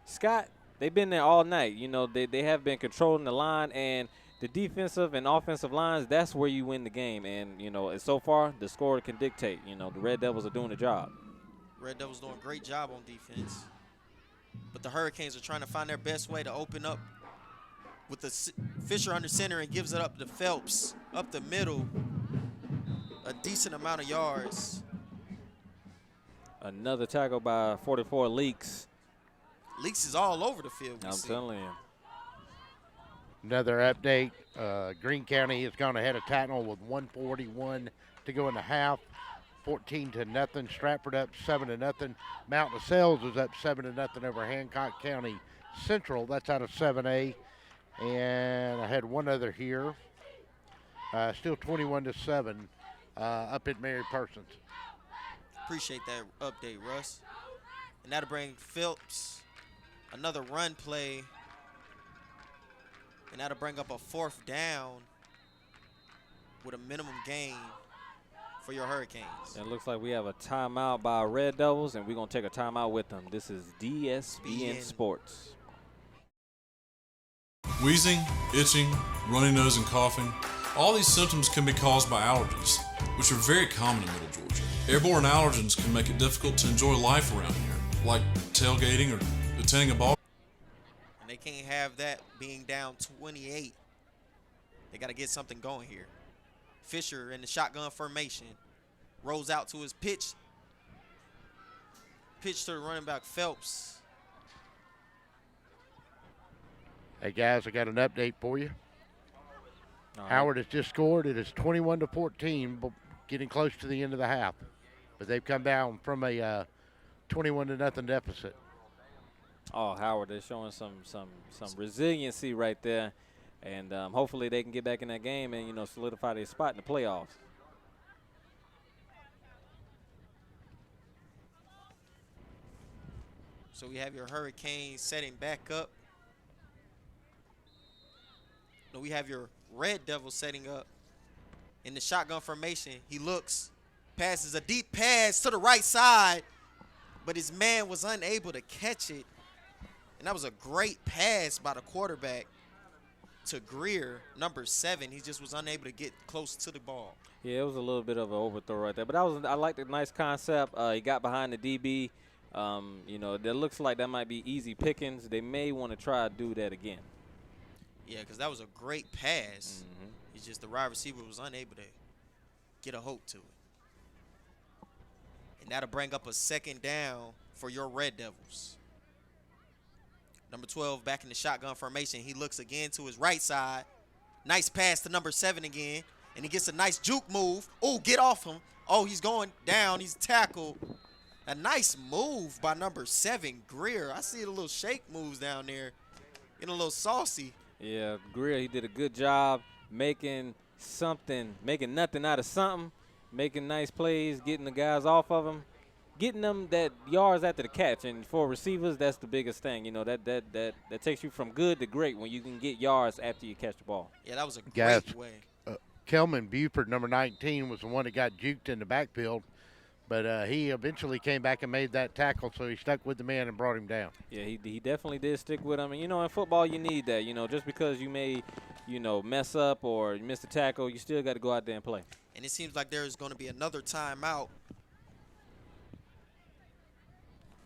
Scott, they've been there all night. You know, they have been controlling the line, and the defensive and offensive lines, that's where you win the game. And, you know, so far, the score can dictate. You know, the Red Devils are doing the job. Red Devils doing a great job on defense. But the Hurricanes are trying to find their best way to open up with the Fisher under center, and gives it up to Phelps up the middle. A decent amount of yards. Another tackle by 44 Leaks. Leaks is all over the field. I'm telling you. Another update, Greene County has gone ahead of Tattnall with 1:41 to go in the half. 14-0. Stratford up 7-0. Mountain of Sales is up 7-0 over Hancock County Central. That's out of 7A. And I had one other here. Still 21-7 up at Mary Persons. Appreciate that update, Russ. And that'll bring Phelps another run play And that'll bring up a 4th down with a minimum gain for your Hurricanes. It looks like we have a timeout by our Red Devils, and we're going to take a timeout with them. This is DSBN Sports. Wheezing, itching, runny nose, and coughing. All these symptoms can be caused by allergens, which are very common in Middle Georgia. Airborne allergens can make it difficult to enjoy life around here, like tailgating or attending a ball. And they can't have that being down 28. They got to get something going here. Fisher in the shotgun formation. Rolls out to his pitch. Pitch to the running back Phelps. Hey, guys, I got an update for you. All Howard has just scored. It is 21-14, getting close to the end of the half. But they've come down from a 21-0 deficit. Oh, Howard, they're showing some resiliency right there. And hopefully they can get back in that game and, you know, solidify their spot in the playoffs. So we have your Hurricanes setting back up. No, we have your Red Devils setting up in the shotgun formation. He looks, passes a deep pass to the right side, but his man was unable to catch it. And that was a great pass by the quarterback to Greer, number 7. He just was unable to get close to the ball. Yeah, it was a little bit of an overthrow right there. But I like the nice concept. He got behind the DB. You know, that looks like that might be easy pickings. They may want to try to do that again. Yeah, because that was a great pass. It's just the wide receiver was unable to get a hold to it. And that'll bring up a 2nd down for your Red Devils. Number 12 back in the shotgun formation. He looks again to his right side. Nice pass to number 7 again. And he gets a nice juke move. Oh, get off him. Oh, he's going down. He's tackled. A nice move by number 7, Greer. I see the little shake moves down there. Getting a little saucy. Yeah, Greer, he did a good job making nothing out of something, making nice plays, getting the guys off of him, getting them that yards after the catch. And for receivers, that's the biggest thing. You know, that takes you from good to great when you can get yards after you catch the ball. Yeah, that was a great way. Kelman Buford, number 19, was the one that got juked in the backfield. But he eventually came back and made that tackle, so he stuck with the man and brought him down. Yeah, he definitely did stick with him. And, you know, in football you need that. You know, just because you may, you know, mess up or you miss the tackle, you still got to go out there and play. And it seems like there's going to be another timeout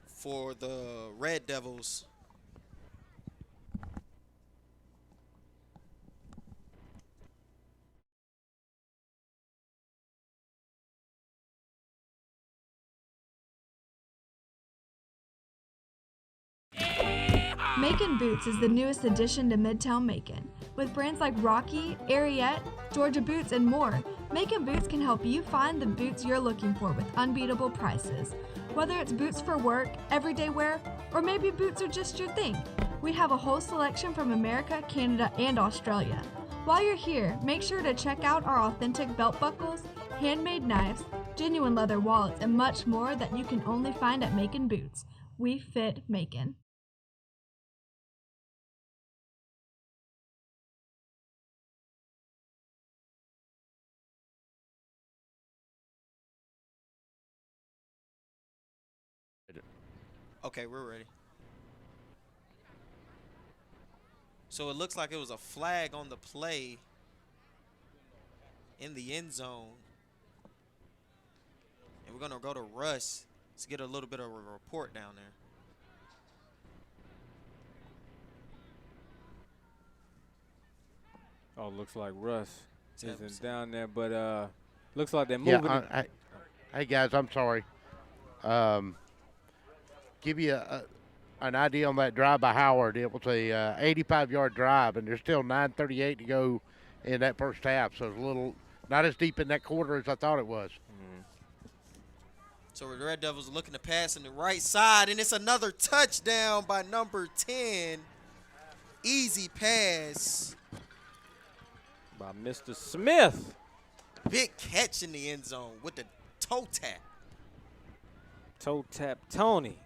for the Red Devils. Macon Boots is the newest addition to Midtown Macon. With brands like Rocky, Ariete, Georgia Boots, and more, Macon Boots can help you find the boots you're looking for with unbeatable prices. Whether it's boots for work, everyday wear, or maybe boots are just your thing, we have a whole selection from America, Canada, and Australia. While you're here, make sure to check out our authentic belt buckles, handmade knives, genuine leather wallets, and much more that you can only find at Macon Boots. We fit Macon. Okay, we're ready. So it looks like it was a flag on the play in the end zone. And we're going to go to Russ to get a little bit of a report down there. Oh, looks like Russ isn't down there, but looks like they're moving. Yeah, hey, guys, I'm sorry. Give you an idea on that drive by Howard. It was a 85-yard drive, and there's still 9:38 to go in that first half. So it's a little not as deep in that quarter as I thought it was. So the Red Devils are looking to pass on the right side, and it's another touchdown by number 10. Easy pass by Mr. Smith. Big catch in the end zone with the toe tap. Toe tap Tony.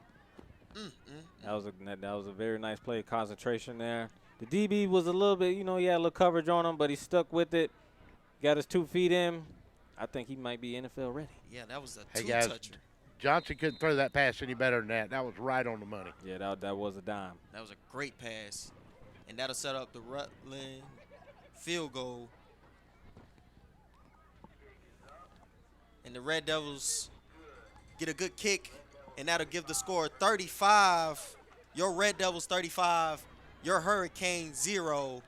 That was a very nice play, concentration there. The DB was a little bit, he had a little coverage on him, but he stuck with it. Got his 2 feet in. I think he might be NFL ready. Yeah, that was a Hey, guys, two-toucher. Johnson couldn't throw that pass any better than that. That was right on the money. Yeah, that was a dime. That was a great pass. And that'll set up the Rutland field goal. And the Red Devils get a good kick, and that'll give the score 35. Your Red Devils 35, your Hurricanes 0.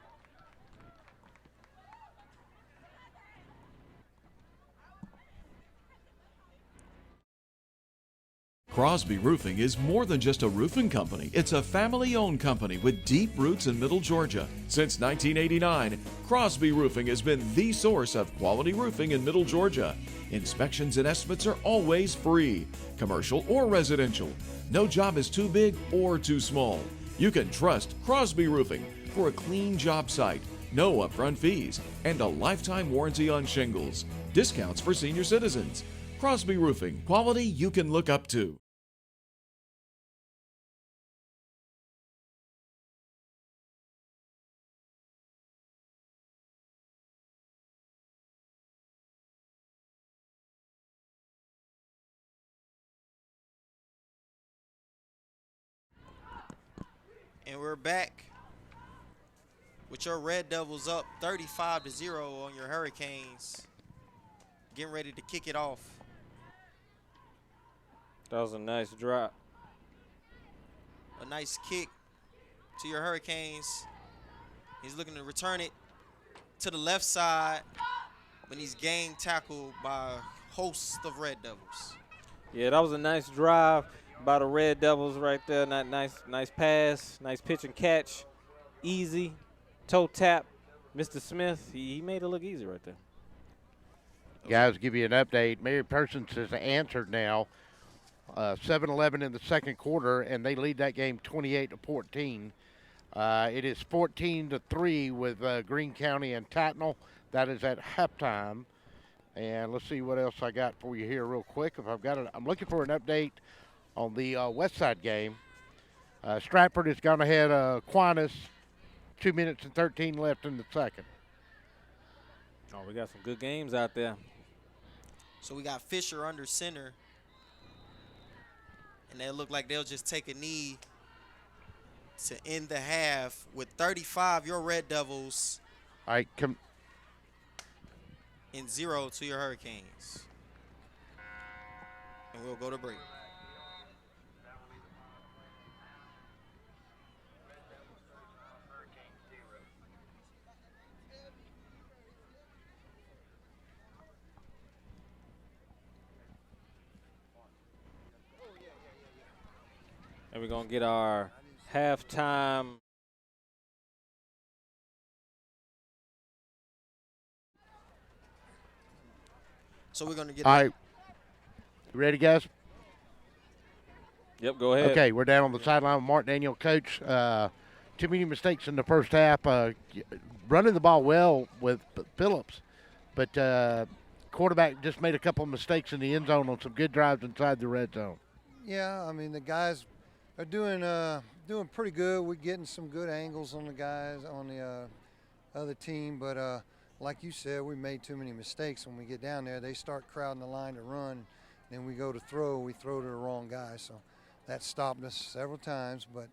Crosby Roofing is more than just a roofing company. It's a family-owned company with deep roots in Middle Georgia. Since 1989, Crosby Roofing has been the source of quality roofing in Middle Georgia. Inspections and estimates are always free, commercial or residential. No job is too big or too small. You can trust Crosby Roofing for a clean job site, no upfront fees, and a lifetime warranty on shingles. Discounts for senior citizens. Crosby Roofing, quality you can look up to. And we're back with your Red Devils up 35-0 on your Hurricanes. Getting ready to kick it off. That was a nice drop. A nice kick to your Hurricanes. He's looking to return it to the left side, but he's gang tackled by a host of Red Devils. Yeah, that was a nice drive by the Red Devils right there. Nice pass, nice pitch and catch. Easy, toe tap. Mr. Smith, he made it look easy right there. Guys, give you an update. Mary Persons has answered now. 7-11 in the second quarter, and they lead that game 28-14. It is 14-3 with Greene County and Tattnall. That is at halftime. And let's see what else I got for you here real quick. If I've got it, I'm looking for an update on the West Side game. Stratford has gone ahead Aquinas, 2 minutes and 13 left in the second. Oh, we got some good games out there. So we got Fisher under center. And they look like they'll just take a knee to end the half with 35, your Red Devils. All right, and 0 to your Hurricanes. And we'll go to break. And we're going to get our halftime. So we're going to get. All right. You ready, guys? Yep, go ahead. Okay, we're down on the sideline with Mark Daniel. Coach, too many mistakes in the first half. Running the ball well with Phillips, but quarterback just made a couple of mistakes in the end zone on some good drives inside the red zone. Yeah, I mean, the guys are doing pretty good. We're getting some good angles on the guys on the other team, but like you said, we made too many mistakes. When we get down there, they start crowding the line to run, then we go to throw, we throw to the wrong guy. So that stopped us several times, but,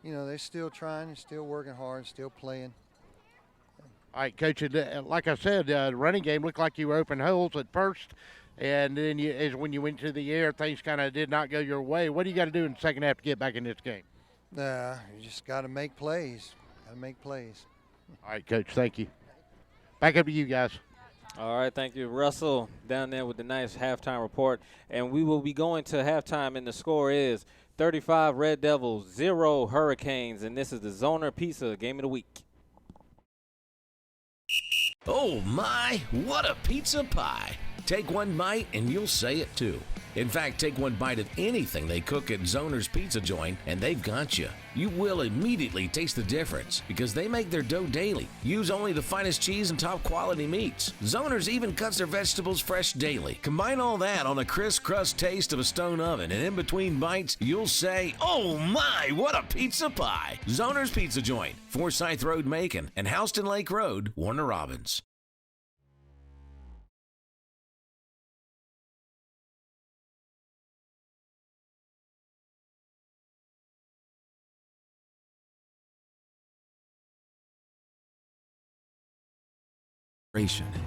you know, they're still trying, still working hard, still playing. All right, Coach, like I said, the running game looked like you were open holes at first, and then when you went to the air, things kind of did not go your way. What do you got to do in the second half to get back in this game? You just got to make plays. Got to make plays. All right, Coach, thank you. Back up to you guys. All right, thank you. Russell down there with the nice halftime report. And we will be going to halftime, and the score is 35 Red Devils, 0 Hurricanes. And this is the Zoner Pizza Game of the Week. Oh my, what a pizza pie. Take one bite and you'll say it too. In fact, take one bite of anything they cook at Zoner's Pizza Joint and they've got you. You will immediately taste the difference because they make their dough daily. Use only the finest cheese and top quality meats. Zoner's even cuts their vegetables fresh daily. Combine all that on a crisp crust taste of a stone oven, and in between bites, you'll say, "Oh my, what a pizza pie!" Zoner's Pizza Joint, Forsyth Road, Macon, and Houston Lake Road, Warner Robins.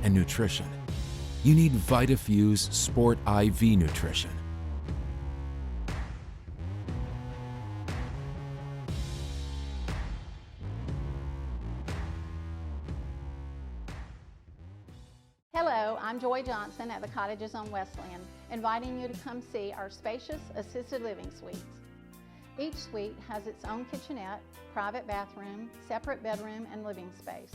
And nutrition. You need VitaFuse Sport IV Nutrition. Hello, I'm Joy Johnson at the Cottages on Westland, inviting you to come see our spacious assisted living suites. Each suite has its own kitchenette, private bathroom, separate bedroom, and living space.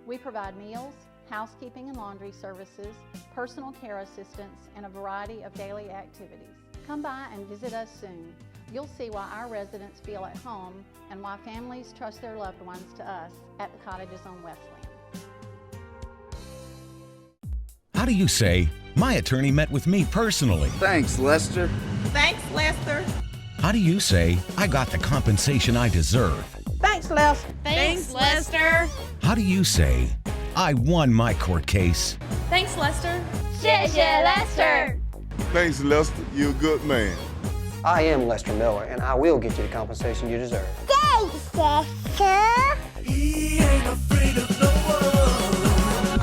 We provide meals, housekeeping and laundry services, personal care assistance, and a variety of daily activities. Come by and visit us soon. You'll see why our residents feel at home and why families trust their loved ones to us at the Cottages on Westland. How do you say, "My attorney met with me personally"? Thanks, Lester. Thanks, Lester. How do you say, "I got the compensation I deserve"? Thanks, Lester. Thanks, Lester. How do you say, "I won my court case"? Thanks, Lester. 谢谢 Lester. Thanks, Lester. You're a good man. I am Lester Miller, and I will get you the compensation you deserve. Thanks, Lester. He ain't afraid of no one.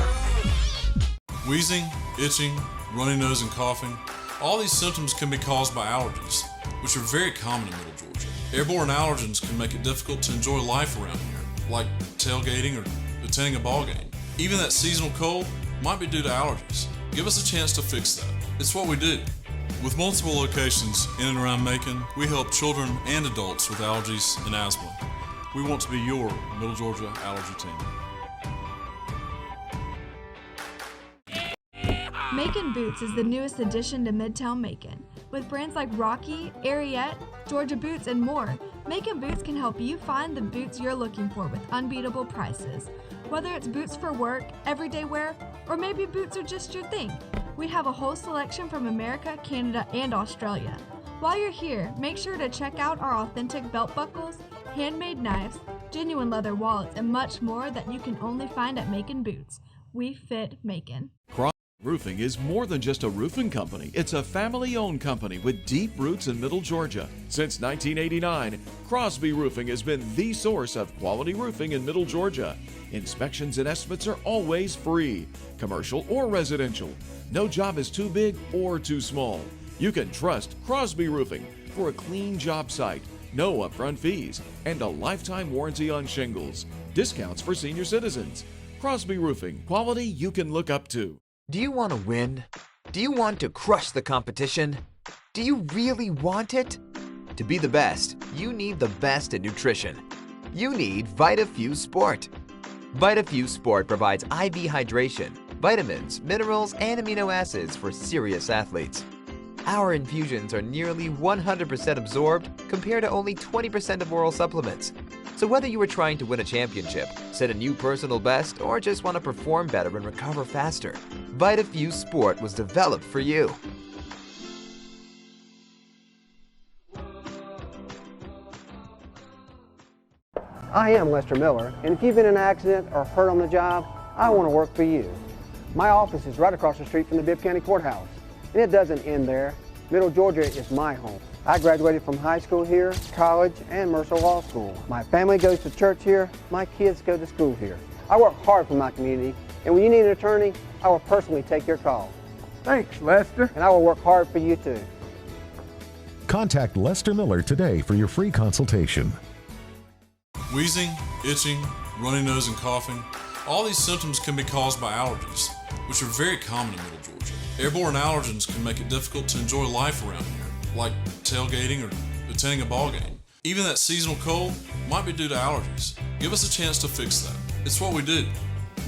Wheezing, itching, runny nose, and coughing. All these symptoms can be caused by allergies, which are very common in Middle Georgia. Airborne allergens can make it difficult to enjoy life around here, like tailgating or attending a ball game. Even that seasonal cold might be due to allergies. Give us a chance to fix that. It's what we do. With multiple locations in and around Macon, we help children and adults with allergies and asthma. We want to be your Middle Georgia allergy team. Macon Boots is the newest addition to Midtown Macon. With brands like Rocky, Ariete, Georgia Boots, and more, Macon Boots can help you find the boots you're looking for with unbeatable prices. Whether it's boots for work, everyday wear, or maybe boots are just your thing, we have a whole selection from America, Canada, and Australia. While you're here, make sure to check out our authentic belt buckles, handmade knives, genuine leather wallets, and much more that you can only find at Macon Boots. We fit Macon. Roofing is more than just a roofing company. It's a family-owned company with deep roots in Middle Georgia. Since 1989, Crosby Roofing has been the source of quality roofing in Middle Georgia. Inspections and estimates are always free, commercial or residential. No job is too big or too small. You can trust Crosby Roofing for a clean job site, no upfront fees, and a lifetime warranty on shingles. Discounts for senior citizens. Crosby Roofing, quality you can look up to. Do you want to win? Do you want to crush the competition? Do you really want it? To be the best, you need the best in nutrition. You need VitaFuse Sport. VitaFuse Sport provides IV hydration, vitamins, minerals, and amino acids for serious athletes. Our infusions are nearly 100% absorbed compared to only 20% of oral supplements. So whether you are trying to win a championship, set a new personal best, or just want to perform better and recover faster, VitaFuse Sport was developed for you. I am Lester Miller, and if you've been in an accident or hurt on the job, I want to work for you. My office is right across the street from the Bibb County Courthouse, and it doesn't end there. Middle Georgia is my home. I graduated from high school here, college, and Mercer Law School. My family goes to church here. My kids go to school here. I work hard for my community, and when you need an attorney, I will personally take your call. Thanks, Lester. And I will work hard for you too. Contact Lester Miller today for your free consultation. Wheezing, itching, runny nose, and coughing. All these symptoms can be caused by allergies, which are very common in Middle Georgia. Airborne allergens can make it difficult to enjoy life around here, like tailgating or attending a ball game. Even that seasonal cold might be due to allergies. Give us a chance to fix that. It's what we do.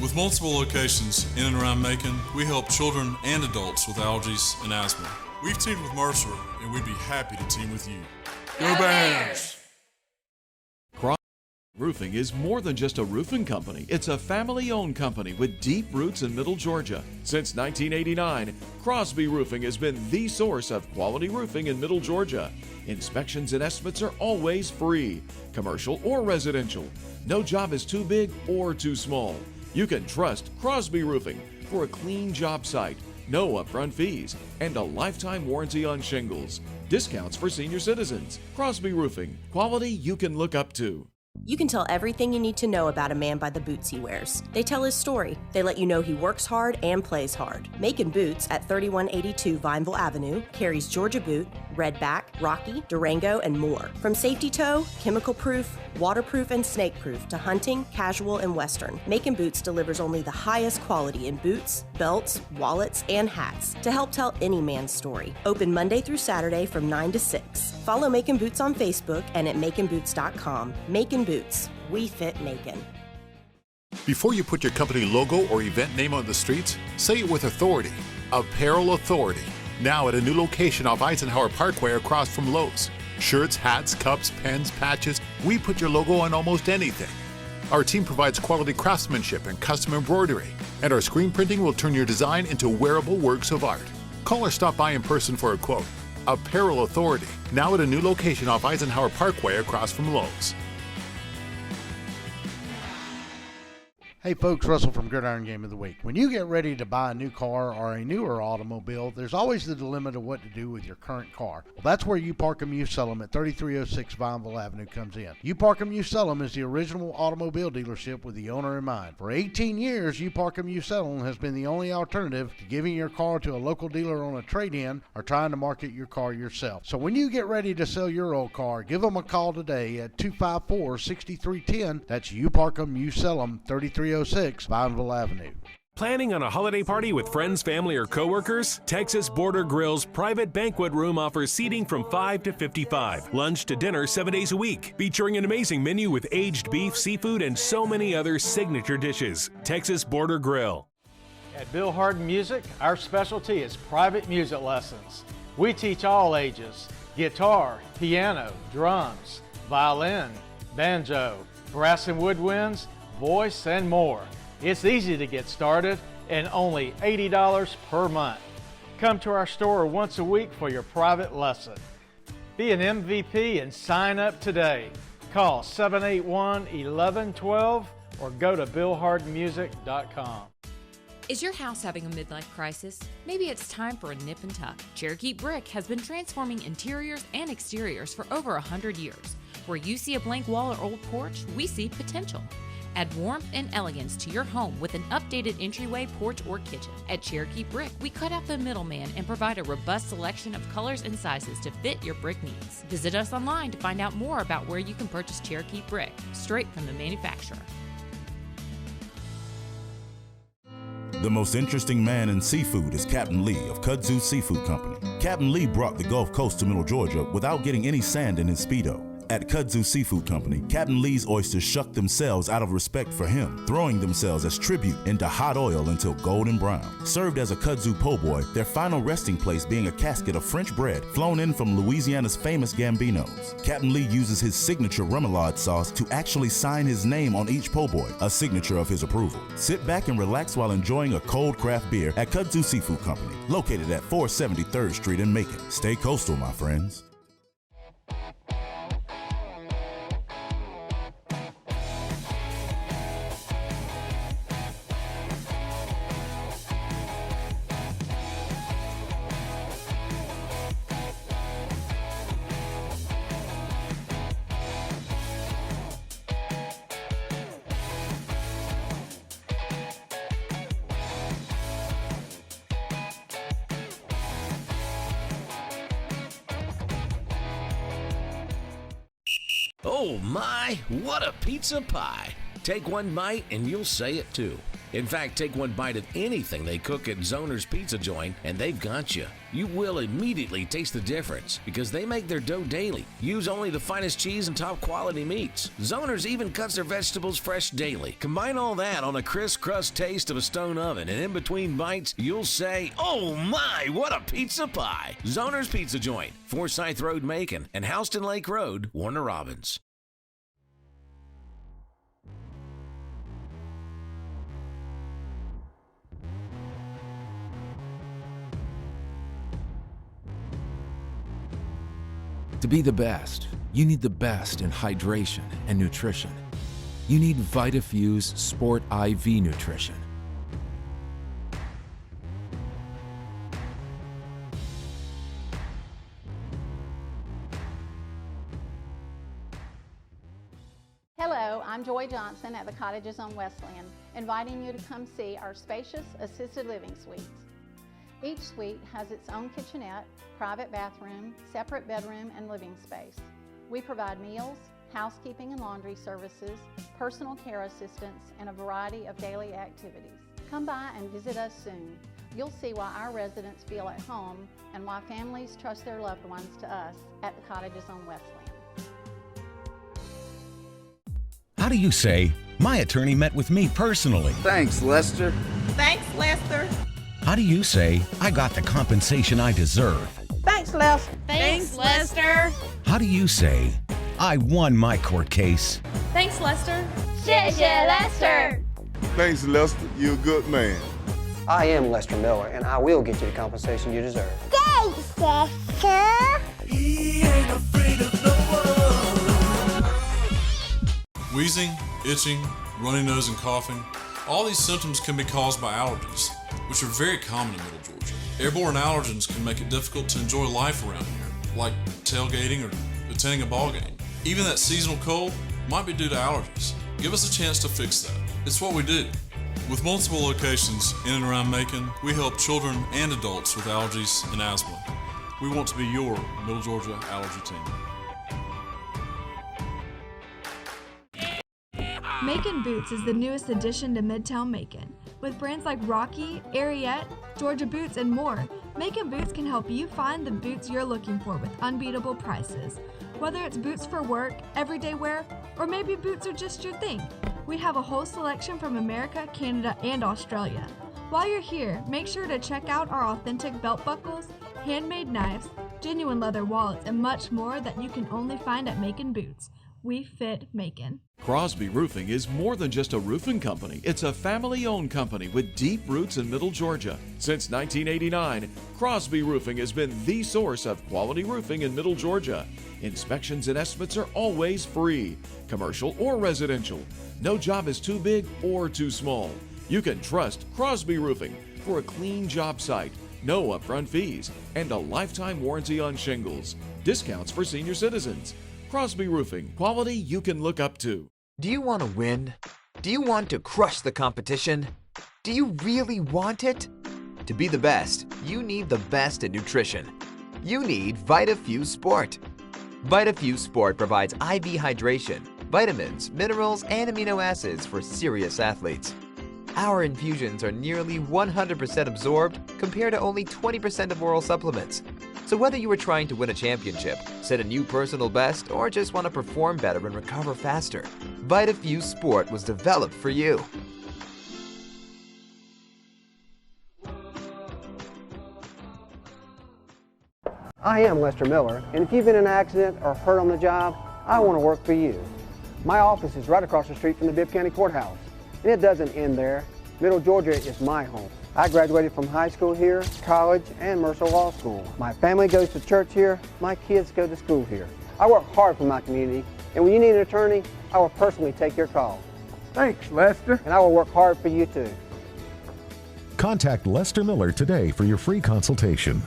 With multiple locations in and around Macon, we help children and adults with allergies and asthma. We've teamed with Mercer, and we'd be happy to team with you. Go Bears! Roofing is more than just a roofing company. It's a family-owned company with deep roots in Middle Georgia. Since 1989, Crosby Roofing has been the source of quality roofing in Middle Georgia. Inspections and estimates are always free, commercial or residential. No job is too big or too small. You can trust Crosby Roofing for a clean job site, no upfront fees, and a lifetime warranty on shingles. Discounts for senior citizens. Crosby Roofing, quality you can look up to. You can tell everything you need to know about a man by the boots he wears. They tell his story. They let you know he works hard and plays hard. Macon Boots at 3182 Vineville Avenue carries Georgia Boot, Redback, Rocky, Durango, and more. From safety toe, chemical proof, waterproof, and snake proof to hunting, casual, and western, Macon Boots delivers only the highest quality in boots, belts, wallets, and hats to help tell any man's story. Open Monday through Saturday from 9 to 6. Follow Macon Boots on Facebook and at maconboots.com. Macon Boots. We fit Macon. Before you put your company logo or event name on the streets, say it with authority. Apparel Authority. Now at a new location off Eisenhower Parkway across from Lowe's. Shirts, hats, cups, pens, patches, we put your logo on almost anything. Our team provides quality craftsmanship and custom embroidery, and our screen printing will turn your design into wearable works of art. Call or stop by in person for a quote. Apparel Authority, now at a new location off Eisenhower Parkway across from Lowe's. Hey folks, Russell from Gridiron Game of the Week. When you get ready to buy a new car or a newer automobile, there's always the dilemma of what to do with your current car. Well, that's where You Park 'Em, You Sell 'Em at 3306 Vineville Avenue comes in. You Park 'Em, You Sell 'Em is the original automobile dealership with the owner in mind. For 18 years, You Park 'Em, You Sell 'Em has been the only alternative to giving your car to a local dealer on a trade-in or trying to market your car yourself. So when you get ready to sell your old car, give them a call today at 254-6310. That's You Park 'Em, You Sell 'Em, 3306 Vineville Avenue. Planning on a holiday party with friends, family, or coworkers? Texas Border Grill's private banquet room offers seating from 5 to 55. Lunch to dinner 7 days a week, featuring an amazing menu with aged beef, seafood, and so many other signature dishes. Texas Border Grill. At Bill Harden Music, our specialty is private music lessons. We teach all ages: guitar, piano, drums, violin, banjo, brass and woodwinds, voice, and more. It's easy to get started and only $80 per month. Come to our store once a week for your private lesson. Be an MVP and sign up today. Call 781-1112 or go to billhardenmusic.com. Is your house having a midlife crisis? Maybe it's time for a nip and tuck. Cherokee Brick has been transforming interiors and exteriors for over 100 years. Where you see a blank wall or old porch, we see potential. Add warmth and elegance to your home with an updated entryway, porch, or kitchen. At Cherokee Brick, we cut out the middleman and provide a robust selection of colors and sizes to fit your brick needs. Visit us online to find out more about where you can purchase Cherokee Brick, straight from the manufacturer. The most interesting man in seafood is Captain Lee of Kudzu Seafood Company. Captain Lee brought the Gulf Coast to Middle Georgia without getting any sand in his Speedo. At Kudzu Seafood Company, Captain Lee's oysters shuck themselves out of respect for him, throwing themselves as tribute into hot oil until golden brown. Served as a kudzu po' boy, their final resting place being a casket of French bread flown in from Louisiana's famous Gambinos. Captain Lee uses his signature remoulade sauce to actually sign his name on each po' boy, a signature of his approval. Sit back and relax while enjoying a cold craft beer at Kudzu Seafood Company, located at 473rd Street in Macon. Stay coastal, my friends. Oh my, what a pizza pie. Take one bite and you'll say it too. In fact, take one bite of anything they cook at Zoner's Pizza Joint and they've got you. You will immediately taste the difference because they make their dough daily. Use only the finest cheese and top quality meats. Zoner's even cuts their vegetables fresh daily. Combine all that on a crisp crust taste of a stone oven, and in between bites, you'll say, "Oh my, what a pizza pie!" Zoner's Pizza Joint, Forsyth Road, Macon, and Houston Lake Road, Warner Robins. To be the best, you need the best in hydration and nutrition. You need VitaFuse Sport IV Nutrition. Hello, I'm Joy Johnson at the Cottages on Wesleyan, inviting you to come see our spacious assisted living suites. Each suite has its own kitchenette, private bathroom, separate bedroom, and living space. We provide meals, housekeeping and laundry services, personal care assistance, and a variety of daily activities. Come by and visit us soon. You'll see why our residents feel at home and why families trust their loved ones to us at the Cottages on Wesleyan. How do you say, "My attorney met with me personally"? Thanks, Lester. Thanks, Lester. How do you say, "I got the compensation I deserve"? Thanks, Lester. Thanks, Lester. How do you say, "I won my court case"? Thanks, Lester. 谢谢 Lester. Thanks, Lester. You're a good man. I am Lester Miller, and I will get you the compensation you deserve. Thanks, Lester. He ain't afraid of no one. Wheezing, itching, runny nose, and coughing. All these symptoms can be caused by allergies, which are very common in Middle Georgia. Airborne allergens can make it difficult to enjoy life around here, like tailgating or attending a ball game. Even that seasonal cold might be due to allergies. Give us a chance to fix that. It's what we do. With multiple locations in and around Macon, we help children and adults with allergies and asthma. We want to be your Middle Georgia allergy team. Macon Boots is the newest addition to Midtown Macon. With brands like Rocky, Ariat, Georgia Boots, and more, Macon Boots can help you find the boots you're looking for with unbeatable prices. Whether it's boots for work, everyday wear, or maybe boots are just your thing, we have a whole selection from America, Canada, and Australia. While you're here, make sure to check out our authentic belt buckles, handmade knives, genuine leather wallets, and much more that you can only find at Macon Boots. We fit Macon. Crosby Roofing is more than just a roofing company. It's a family-owned company with deep roots in Middle Georgia. Since 1989, Crosby Roofing has been the source of quality roofing in Middle Georgia. Inspections and estimates are always free, commercial or residential. No job is too big or too small. You can trust Crosby Roofing for a clean job site, no upfront fees, and a lifetime warranty on shingles. Discounts for senior citizens. Crosby Roofing, quality you can look up to. Do you want to win? Do you want to crush the competition? Do you really want it? To be the best, you need the best in nutrition. You need VitaFuse Sport. VitaFuse Sport provides IV hydration, vitamins, minerals, and amino acids for serious athletes. Our infusions are nearly 100% absorbed compared to only 20% of oral supplements. So whether you are trying to win a championship, set a new personal best, or just want to perform better and recover faster, VitaFuse Sport was developed for you. I am Lester Miller, and if you've been in an accident or hurt on the job, I want to work for you. My office is right across the street from the Bibb County Courthouse, and it doesn't end there. Middle Georgia is my home. I graduated from high school here, college, and Mercer Law School. My family goes to church here, my kids go to school here. I work hard for my community, and when you need an attorney, I will personally take your call. Thanks, Lester. And I will work hard for you too. Contact Lester Miller today for your free consultation.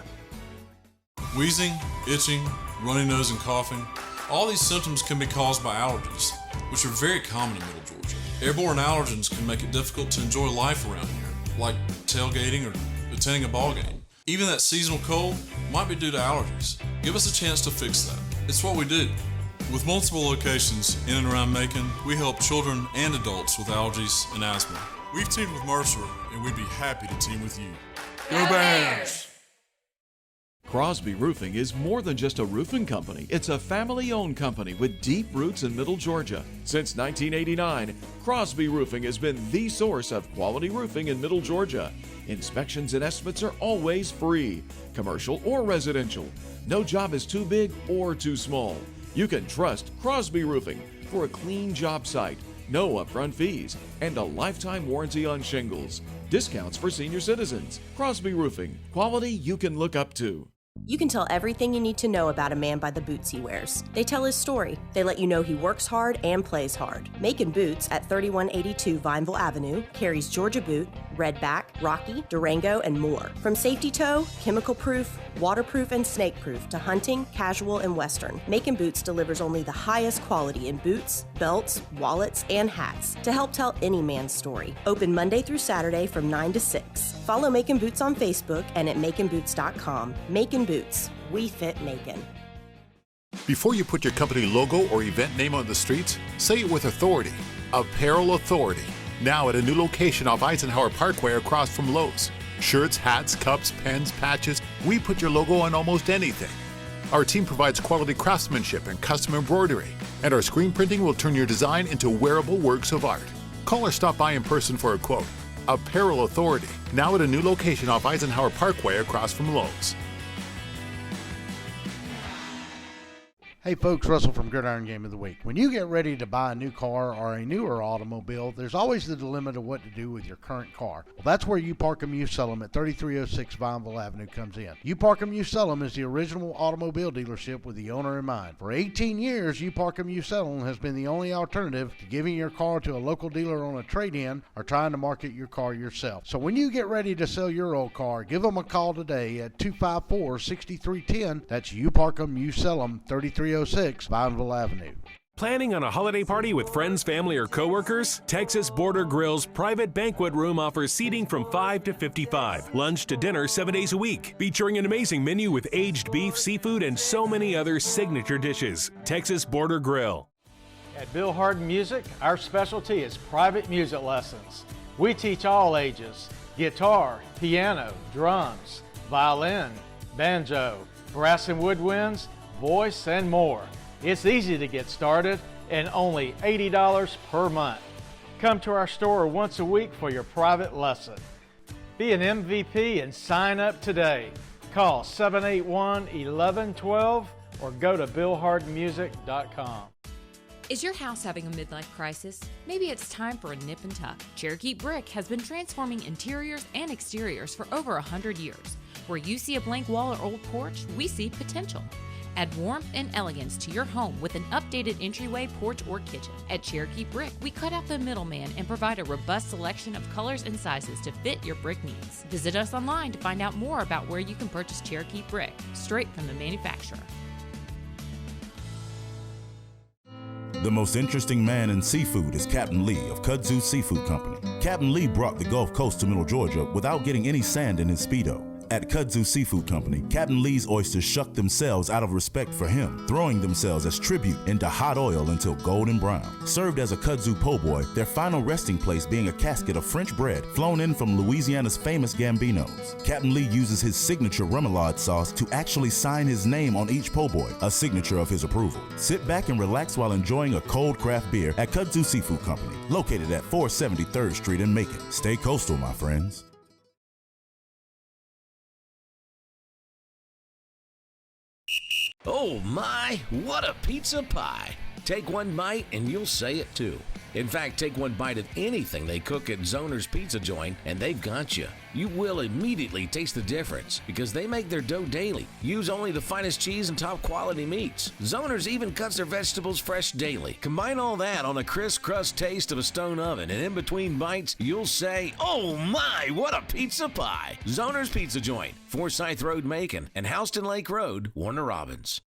Wheezing, itching, runny nose, and coughing. All these symptoms can be caused by allergies, which are very common in Middle Georgia. Airborne allergens can make it difficult to enjoy life around here, like tailgating or attending a ball game. Even that seasonal cold might be due to allergies. Give us a chance to fix that. It's what we do. With multiple locations in and around Macon, we help children and adults with allergies and asthma. We've teamed with Mercer, and we'd be happy to team with you. Go Bears! Crosby Roofing is more than just a roofing company. It's a family-owned company with deep roots in Middle Georgia. Since 1989, Crosby Roofing has been the source of quality roofing in Middle Georgia. Inspections and estimates are always free, commercial or residential. No job is too big or too small. You can trust Crosby Roofing for a clean job site, no upfront fees, and a lifetime warranty on shingles. Discounts for senior citizens. Crosby Roofing, quality you can look up to. You can tell everything you need to know about a man by the boots he wears. They tell his story. They let you know he works hard and plays hard. Macon Boots at 3182 Vineville Avenue carries Georgia Boot, Redback, Rocky, Durango, and more. From safety toe, chemical proof, waterproof, and snake proof to hunting, casual, and western, Macon Boots delivers only the highest quality in boots, belts, wallets, and hats to help tell any man's story. Open Monday through Saturday from 9 to 6. Follow Macon Boots on Facebook and at maconboots.com. Macon Boots. We fit Macon. Before you put your company logo or event name on the streets, say it with authority. Apparel Authority. Now at a new location off Eisenhower Parkway across from Lowe's. Shirts, hats, cups, pens, patches, we put your logo on almost anything. Our team provides quality craftsmanship and custom embroidery, and our screen printing will turn your design into wearable works of art. Call or stop by in person for a quote. Apparel Authority, now at a new location off Eisenhower Parkway across from Lowe's. Hey folks, Russell from Gridiron Game of the Week. When you get ready to buy a new car or a newer automobile, there's always the dilemma of what to do with your current car. Well, that's where You Park 'Em, You Sell 'Em at 3306 Vineville Avenue comes in. You Park 'Em, You Sell 'Em is the original automobile dealership with the owner in mind. For 18 years, You Park 'Em, You Sell 'Em has been the only alternative to giving your car to a local dealer on a trade-in or trying to market your car yourself. So when you get ready to sell your old car, give them a call today at 254-6310. That's You Park 'Em, You Sell 'Em, 3306 Vineville Avenue. Planning on a holiday party with friends, family, or coworkers? Texas Border Grill's private banquet room offers seating from 5 to 55. Lunch to dinner 7 days a week. Featuring an amazing menu with aged beef, seafood, and so many other signature dishes. Texas Border Grill. At Bill Harden Music, our specialty is private music lessons. We teach all ages: guitar, piano, drums, violin, banjo, brass and woodwinds, voice, and more. It's easy to get started and only $80 per month. Come to our store once a week for your private lesson. Be an MVP and sign up today. Call 781-1112 or go to billhardenmusic.com. Is your house having a midlife crisis? Maybe it's time for a nip and tuck. Cherokee Brick has been transforming interiors and exteriors for over 100 years. Where you see a blank wall or old porch, we see potential. Add warmth and elegance to your home with an updated entryway, porch, or kitchen. At Cherokee Brick, we cut out the middleman and provide a robust selection of colors and sizes to fit your brick needs. Visit us online to find out more about where you can purchase Cherokee Brick, straight from the manufacturer. The most interesting man in seafood is Captain Lee of Kudzu Seafood Company. Captain Lee brought the Gulf Coast to Middle Georgia without getting any sand in his Speedo. At Kudzu Seafood Company, Captain Lee's oysters shuck themselves out of respect for him, throwing themselves as tribute into hot oil until golden brown. Served as a kudzu po' boy, their final resting place being a casket of French bread flown in from Louisiana's famous Gambinos. Captain Lee uses his signature remoulade sauce to actually sign his name on each po' boy, a signature of his approval. Sit back and relax while enjoying a cold craft beer at Kudzu Seafood Company, located at 473rd Street in Macon. Stay coastal, my friends. Oh my, what a pizza pie! Take one bite and you'll say it too. In fact, take one bite of anything they cook at Zoner's Pizza Joint and they've got you. You will immediately taste the difference because they make their dough daily. Use only the finest cheese and top quality meats. Zoner's even cuts their vegetables fresh daily. Combine all that on a crisp crust taste of a stone oven and in between bites, you'll say, oh my, what a pizza pie! Zoner's Pizza Joint, Forsyth Road, Macon, and Houston Lake Road, Warner Robins.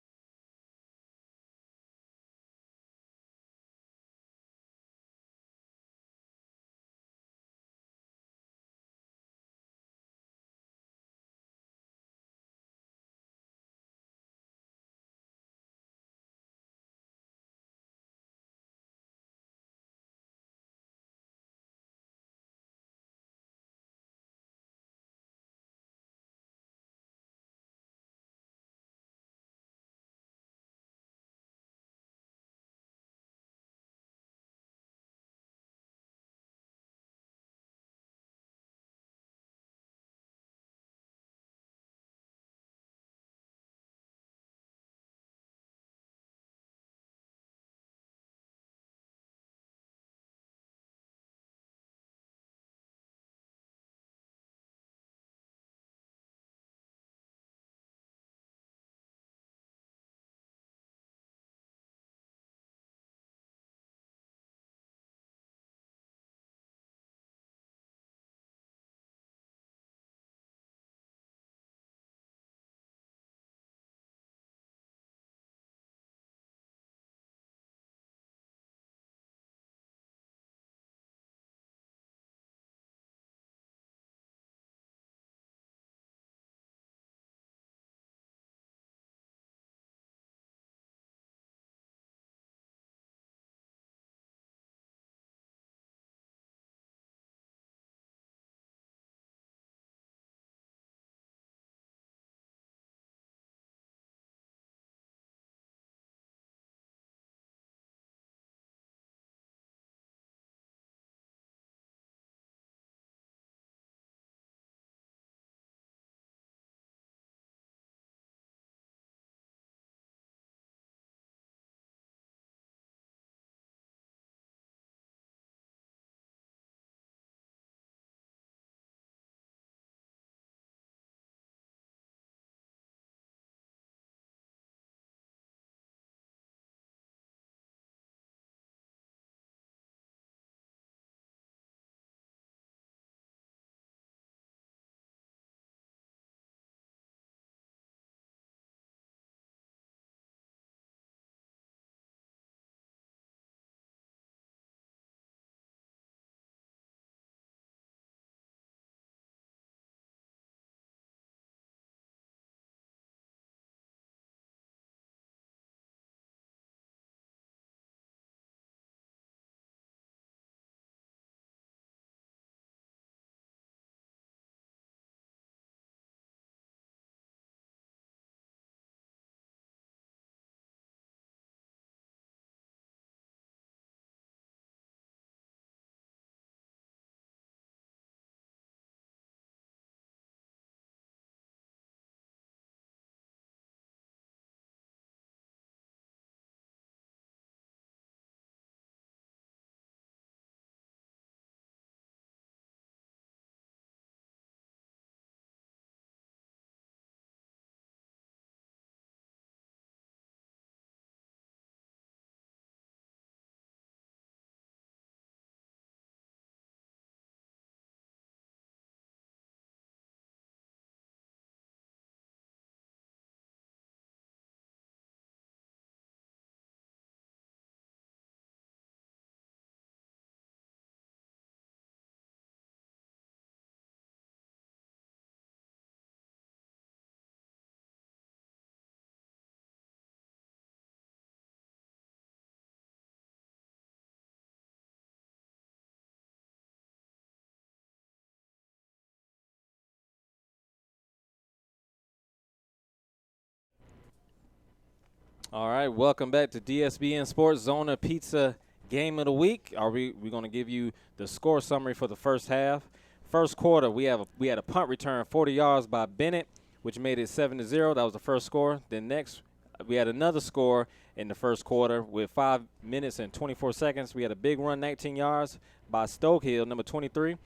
All right, welcome back to DSBN Sports Zona Pizza Game of the Week. We're going to give you the score summary for the first half. First quarter, we had a punt return 40 yards by Bennett, which made it 7-0. That was the first score. Then next, we had another score in the first quarter with 5 minutes and 24 seconds. We had a big run, 19 yards by Stokehill, number 23.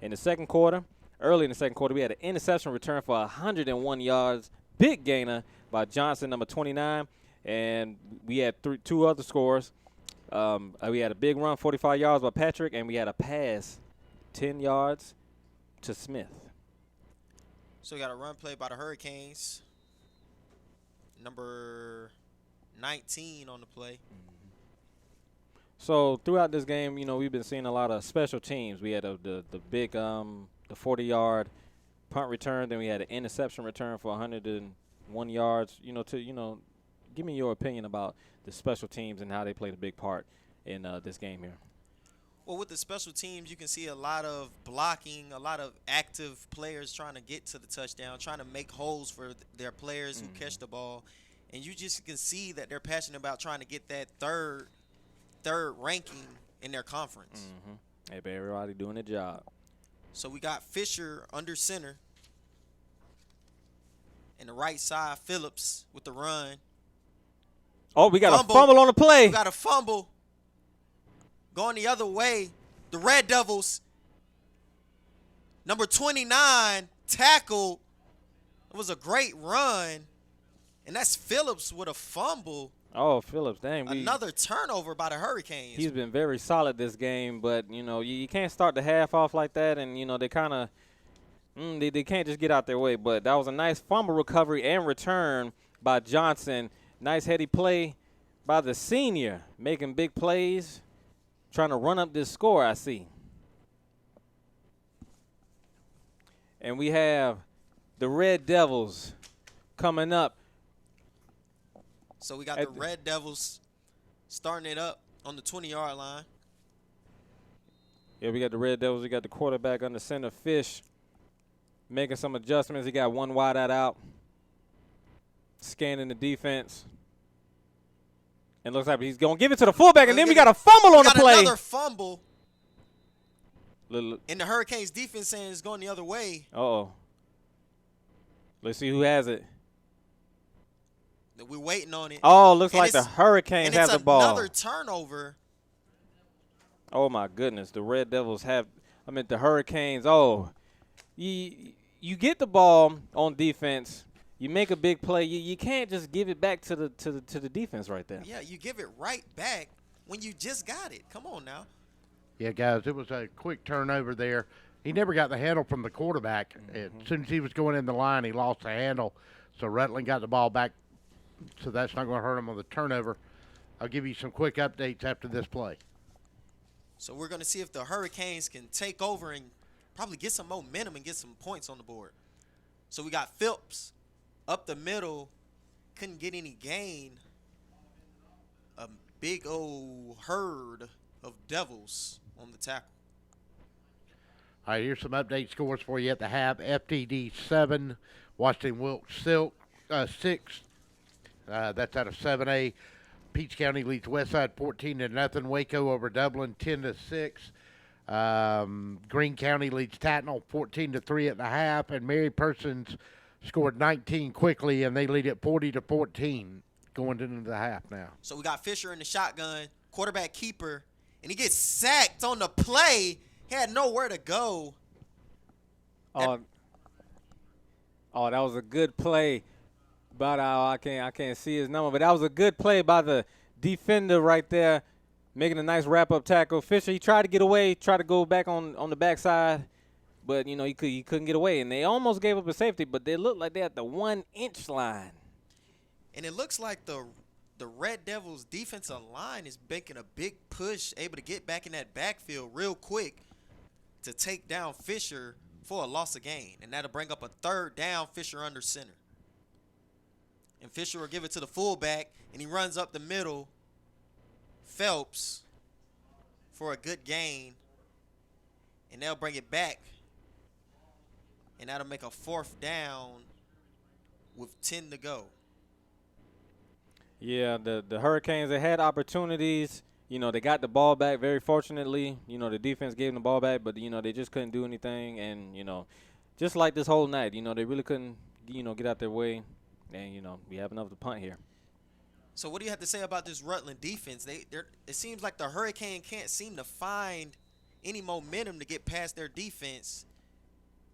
In the second quarter, early in the second quarter, we had an interception return for 101 yards. Big gainer by Johnson, number 29. And we had two other scores. We had a big run, 45 yards by Patrick, and we had a pass, 10 yards to Smith. So we got a run play by the Hurricanes. Number 19 on the play. So throughout this game, we've been seeing a lot of special teams. We had the big the 40-yard punt return. Then we had an interception return for 101 yards. Give me your opinion about the special teams and how they played a big part in this game here. Well, with the special teams, you can see a lot of blocking, a lot of active players trying to get to the touchdown, trying to make holes for their players who catch the ball. And you just can see that they're passionate about trying to get that third ranking in their conference. Hey, everybody doing their job. So we got Fisher under center. And the right side, Phillips with the run. Oh, we got a fumble on the play. We got a fumble. Going the other way, the Red Devils, number 29, tackled. It was a great run. And that's Phillips with a fumble. Oh, Phillips, dang. Another turnover by the Hurricanes. He's been very solid this game, but, you can't start the half off like that. And, they kind of they can't just get out their way. But that was a nice fumble recovery and return by Johnson. Nice heady play by the senior, making big plays, trying to run up this score, I see. And we have the Red Devils coming up. So we got the Red Devils starting it up on the 20-yard line. Yeah, we got the Red Devils. We got the quarterback under center, Fish, making some adjustments. He got one wide out. Scanning the defense. And looks like he's going to give it to the fullback, and then we got a fumble on the play. Another fumble. And the Hurricanes defense saying it's going the other way. Uh-oh. Let's see who has it. We're waiting on it. Oh, looks like the Hurricanes have the ball. Another turnover. Oh, my goodness. The Red Devils the Hurricanes. Oh, you get the ball on defense. You make a big play. You can't just give it back to the defense right there. Yeah, you give it right back when you just got it. Come on now. Yeah, guys, it was a quick turnover there. He never got the handle from the quarterback. As soon as he was going in the line, he lost the handle. So Rutland got the ball back, so that's not going to hurt him on the turnover. I'll give you some quick updates after this play. So we're going to see if the Hurricanes can take over and probably get some momentum and get some points on the board. So we got Phillips up the middle, couldn't get any gain. A big old herd of Devils on the tackle. All right, here's some update scores for you at the half. FTD 7, Washington Wilkes 6. That's out of 7A. Peach County leads Westside 14-0. Waco over Dublin 10-6. Greene County leads Tatnall 14-3 at the half, and Mary Persons scored 19 quickly, and they lead at 40-14 going into the half now. So we got Fisher in the shotgun, quarterback keeper, and he gets sacked on the play. He had nowhere to go. Oh, that was a good play. But I can't see his number, but that was a good play by the defender right there, making a nice wrap-up tackle. Fisher, he tried to get away, tried to go back on the backside, but, he couldn't get away. And they almost gave up a safety, but they looked like they're at the 1-inch line. And it looks like the Red Devils' defensive line is making a big push, able to get back in that backfield real quick to take down Fisher for a loss of gain. And that'll bring up a third down, Fisher under center. And Fisher will give it to the fullback, and he runs up the middle. Phelps for a good gain. And they'll bring it back. And that'll make a fourth down with 10 to go. Yeah, the Hurricanes, they had opportunities. You know, they got the ball back very fortunately. You know, the defense gave them the ball back, but, you know, they just couldn't do anything. And, you know, just like this whole night, you know, they really couldn't, you know, get out their way. And, you know, we have enough to punt here. So what do you have to say about this Rutland defense? It seems like the Hurricane can't seem to find any momentum to get past their defense,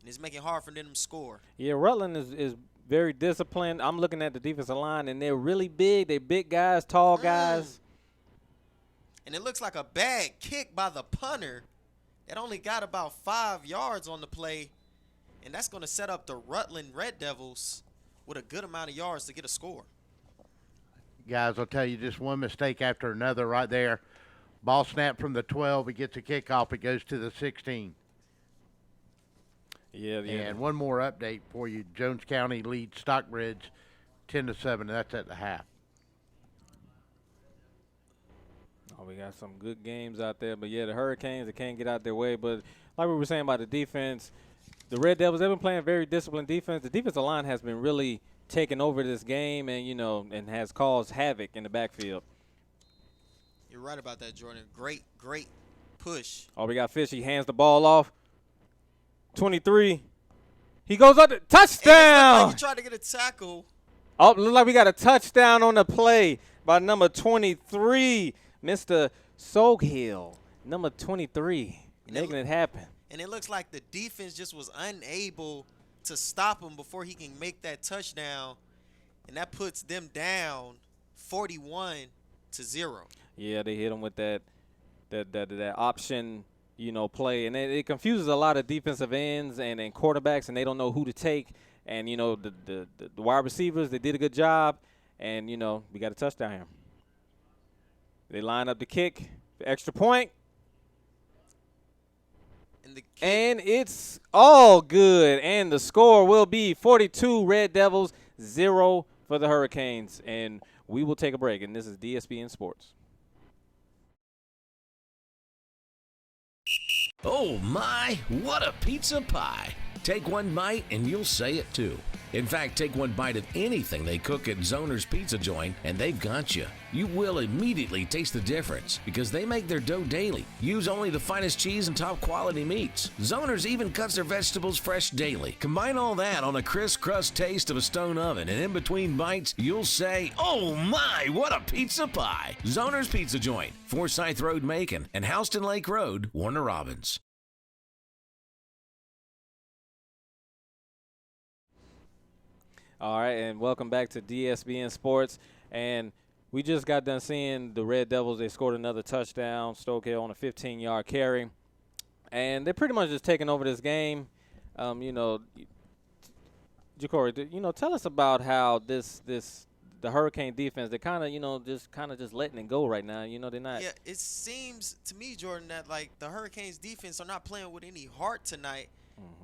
and it's making it hard for them to score. Yeah, Rutland is very disciplined. I'm looking at the defensive line, and they're really big. They're big guys, tall guys. And it looks like a bad kick by the punter that only got about 5 yards on the play, and that's going to set up the Rutland Red Devils with a good amount of yards to get a score. Guys, I'll tell you, just one mistake after another right there. Ball snap from the 12. It gets a kickoff. It goes to the 16. Yeah. And one more update for you. Jones County leads Stockbridge 10-7, and that's at the half. Oh, we got some good games out there. But, yeah, the Hurricanes, they can't get out their way. But like we were saying about the defense, the Red Devils, they've been playing very disciplined defense. The defensive line has been really taking over this game and, you know, and has caused havoc in the backfield. You're right about that, Jordan. Great push. Oh, we got Fish. He hands the ball off. 23. He goes up. Touchdown! Like he tried to get a tackle. Oh, look like we got a touchdown on the play by number 23, Mr. Soghill. Number 23, making it happen. And it looks like the defense just was unable to stop him before he can make that touchdown, and that puts them down 41-0. Yeah, they hit him with that option, you know, play, and it confuses a lot of defensive ends and quarterbacks, and they don't know who to take. And you know, the wide receivers, they did a good job, and you know, we got a touchdown here. They line up the kick, the extra point. And it's all good. And the score will be 42 Red Devils, 0 for the Hurricanes. And we will take a break. And this is DSBN Sports. Oh my, what a pizza pie. Take one bite and you'll say it too. In fact, take one bite of anything they cook at Zoner's Pizza Joint and they've got you. You will immediately taste the difference because they make their dough daily. Use only the finest cheese and top quality meats. Zoner's even cuts their vegetables fresh daily. Combine all that on a crisp crust taste of a stone oven, and in between bites, you'll say, oh my, what a pizza pie. Zoner's Pizza Joint, Forsyth Road, Macon, and Houston Lake Road, Warner Robins. All right, and welcome back to DSBN Sports. And we just got done seeing the Red Devils. They scored another touchdown, Stokehill on a 15-yard carry. And they're pretty much just taking over this game. You know, Ja'Cory, you know, tell us about how the Hurricane defense, they're kind of, you know, just letting it go right now. You know, they're not. Yeah, it seems to me, Jordan, that like the Hurricanes defense are not playing with any heart tonight.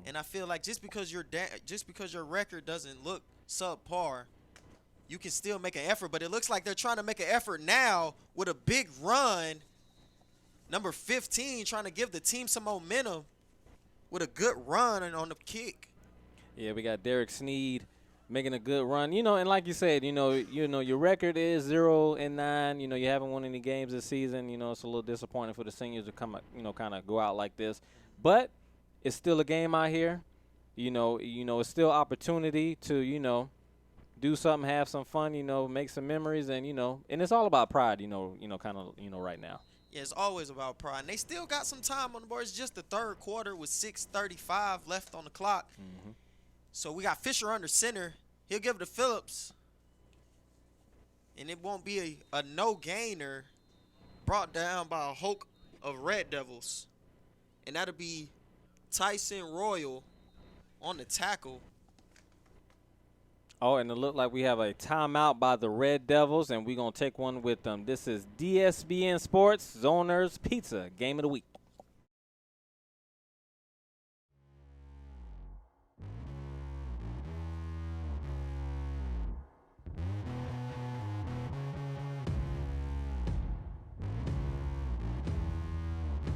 And I feel like just because your record doesn't look subpar, you can still make an effort. But it looks like they're trying to make an effort now with a big run. Number 15 trying to give the team some momentum with a good run on the kick. Yeah, we got Derek Sneed making a good run. You know, and like you said, you know, your record is 0-9. You know, you haven't won any games this season. You know, it's a little disappointing for the seniors to come, you know, kind of go out like this. But it's still a game out here. You know, it's still opportunity to, you know, do something, have some fun, you know, make some memories, and, you know, and it's all about pride, you know, kind of, you know, right now. Yeah, it's always about pride. And they still got some time on the board. It's just the third quarter with 6:35 left on the clock. So we got Fisher under center. He'll give it to Phillips. And it won't be a no-gainer brought down by a Hulk of Red Devils. And that'll be Tyson Royal on the tackle. Oh, and it looked like we have a timeout by the Red Devils, and we're going to take one with them. This is DSBN Sports, Zoner's Pizza, Game of the Week.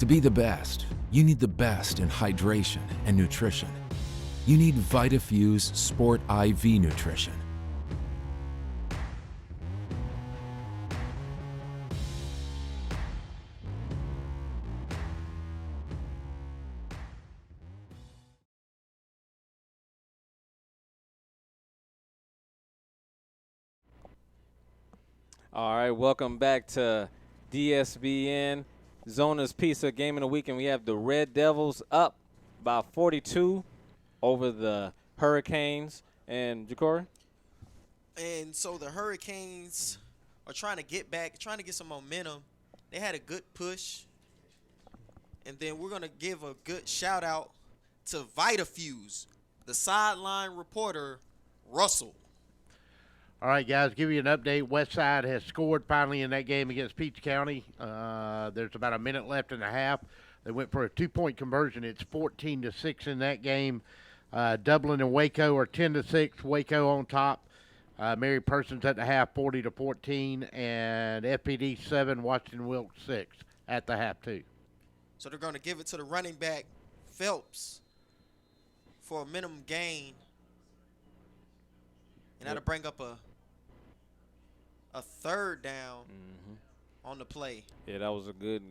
To be the best, you need the best in hydration and nutrition. You need VitaFuse Sport IV Nutrition. All right, welcome back to DSBN Zona's Pizza Game of the Week, and we have the Red Devils up by 42 over the Hurricanes. And Ja'Cory? And so the Hurricanes are trying to get back, trying to get some momentum. They had a good push. And then we're going to give a good shout-out to VitaFuse, the sideline reporter, Russell. All right, guys, give you an update. Westside has scored finally in that game against Peach County. There's about a minute left in the half. They went for a 2-point conversion. It's 14-6 in that game. Dublin and Waco are 10-6. Waco on top. Mary Persons at the half, 40-14, and FPD 7, Washington Wilkes 6 at the half too. So they're going to give it to the running back, Phelps, for a minimum gain. And that'll bring up a third down on the play. Yeah, that was a good.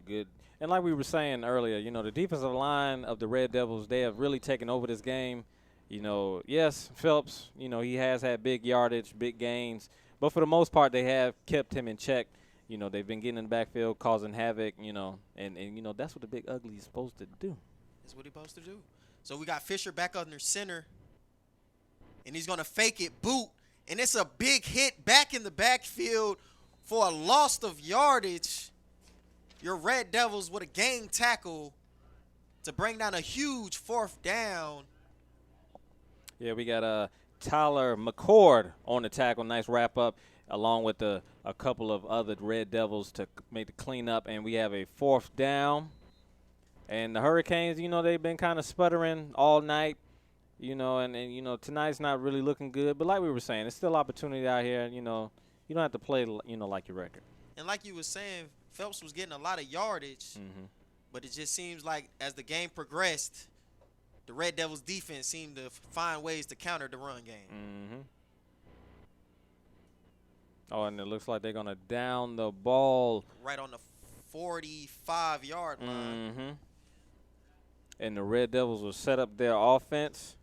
And like we were saying earlier, the defensive line of the Red Devils, they have really taken over this game. Yes, Phelps, he has had big yardage, big gains. But for the most part, they have kept him in check. They've been getting in the backfield, causing havoc, and that's what the big ugly is supposed to do. That's what he's supposed to do. So we got Fisher back under center, and he's going to fake it, boot, and it's a big hit back in the backfield for a loss of yardage. Your Red Devils with a game tackle to bring down a huge fourth down. Yeah, we got Tyler McCord on the tackle. Nice wrap up, along with a couple of other Red Devils to make the cleanup. And we have a fourth down. And the Hurricanes, they've been kind of sputtering all night. And tonight's not really looking good. But like we were saying, it's still opportunity out here. You don't have to play, like your record. And like you were saying, Phelps was getting a lot of yardage. But it just seems like as the game progressed, the Red Devils defense seemed to find ways to counter the run game. Oh, and it looks like they're going to down the ball. Right on the 45-yard line. And the Red Devils will set up their offense.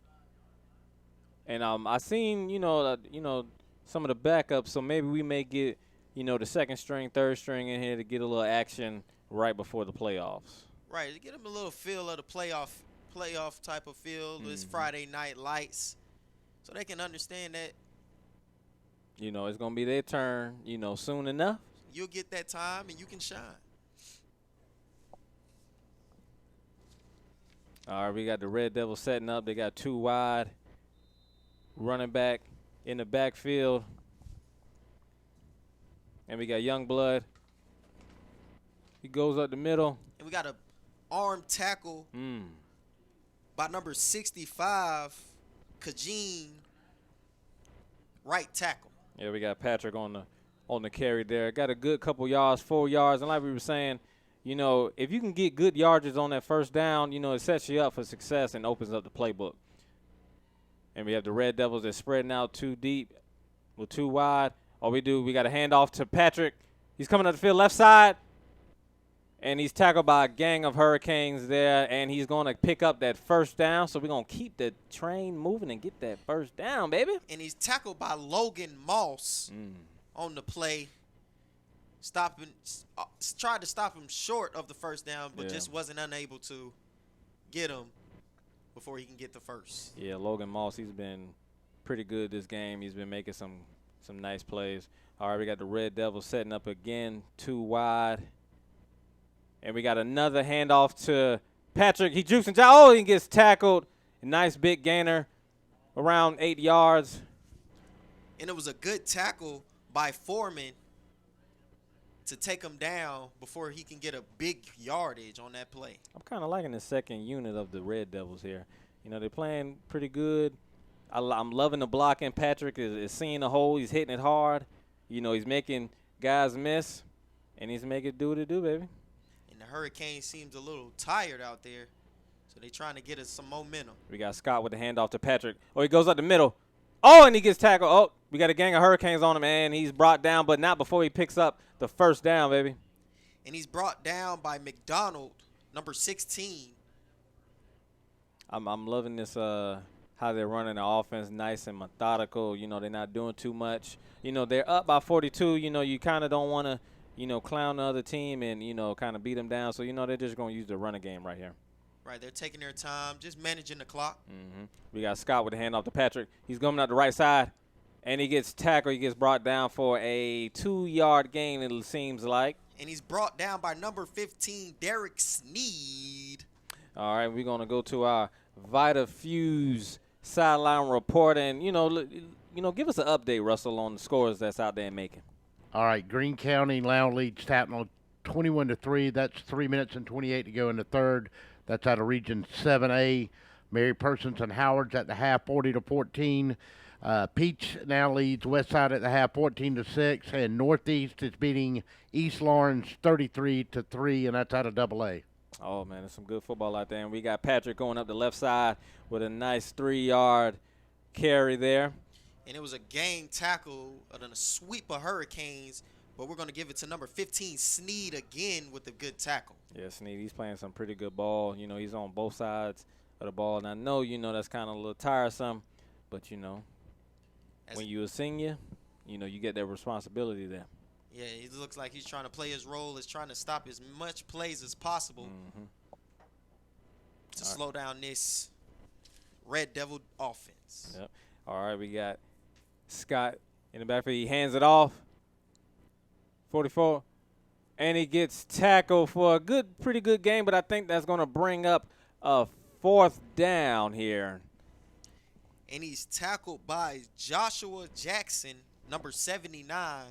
And I seen, some of the backups, so maybe we may get, the second string, third string in here to get a little action right before the playoffs. Right, to get them a little feel of the playoff type of feel. It's Friday night lights, so they can understand that. It's going to be their turn, soon enough. You'll get that time and you can shine. All right, we got the Red Devils setting up. They got two wide, running back in the backfield. And we got Youngblood. He goes up the middle. And we got a arm tackle by number 65, Kajin, right tackle. Yeah, we got Patrick on the carry there. Got a good couple yards, 4 yards. And like we were saying, if you can get good yardage on that first down, it sets you up for success and opens up the playbook. And we have the Red Devils that's spreading out too deep with too wide. All we got a handoff to Patrick. He's coming up the field left side. And he's tackled by a gang of Hurricanes there, and he's going to pick up that first down. So we're going to keep the train moving and get that first down, baby. And he's tackled by Logan Moss on the play. Tried to stop him short of the first down, but just wasn't unable to get him before he can get the first. Yeah, Logan Moss, he's been pretty good this game. He's been making some nice plays. All right, we got the Red Devils setting up again, too wide. And we got another handoff to Patrick. He jukes and he gets tackled. A nice big gainer, around 8 yards. And it was a good tackle by Foreman to take him down before he can get a big yardage on that play. I'm kind of liking the second unit of the Red Devils here. They're playing pretty good. I'm loving the blocking. Patrick is seeing the hole. He's hitting it hard. He's making guys miss, and he's making it do what it do, baby. And the Hurricane seems a little tired out there, so they're trying to get us some momentum. We got Scott with the handoff to Patrick. Oh, he goes up the middle. Oh, and he gets tackled. Oh, we got a gang of Hurricanes on him, and he's brought down, but not before he picks up the first down, baby. And he's brought down by McDonald, number 16. I'm loving this how they're running the offense, nice and methodical. You know, they're not doing too much. You know, they're up by 42. You know, you kind of don't want to, you know, clown the other team and, you know, kind of beat them down. So, you know, they're just going to use the running game right here. Right, they're taking their time, just managing the clock. We got Scott with the handoff to Patrick. He's coming out the right side, and he gets tackled. He gets brought down for a 2-yard gain, it seems like. And he's brought down by number 15, Derek Sneed. All right, we're going to go to our Vita Fuse sideline report. And, you know, give us an update, Russell, on the scores that's out there in Macon. All right, Greene County now leads Tapnell 21-3. That's 3 minutes and 28 to go in the third. That's out of Region 7A. Mary Persons and Howard's at the half, 40-14. Peach now leads Westside at the half, 14-6, and Northeast is beating East Lawrence 33-3, and that's out of AA. Oh man, there's some good football out there, and we got Patrick going up the left side with a nice 3-yard carry there. And it was a gang tackle and a sweep of Hurricanes, but we're going to give it to number 15, Sneed, again with a good tackle. Yeah, Sneed, he's playing some pretty good ball. You know, he's on both sides of the ball, and I know, you know, that's kind of a little tiresome, but, you know, when you're a senior, you know, you get that responsibility there. Yeah, he looks like he's trying to play his role, is trying to stop as much plays as possible to slow down this Red Devil offense. Yep. All right, we got Scott in the backfield. He hands it off. 44. And he gets tackled for a pretty good game, but I think that's going to bring up a 4th down here. And he's tackled by Joshua Jackson, number 79,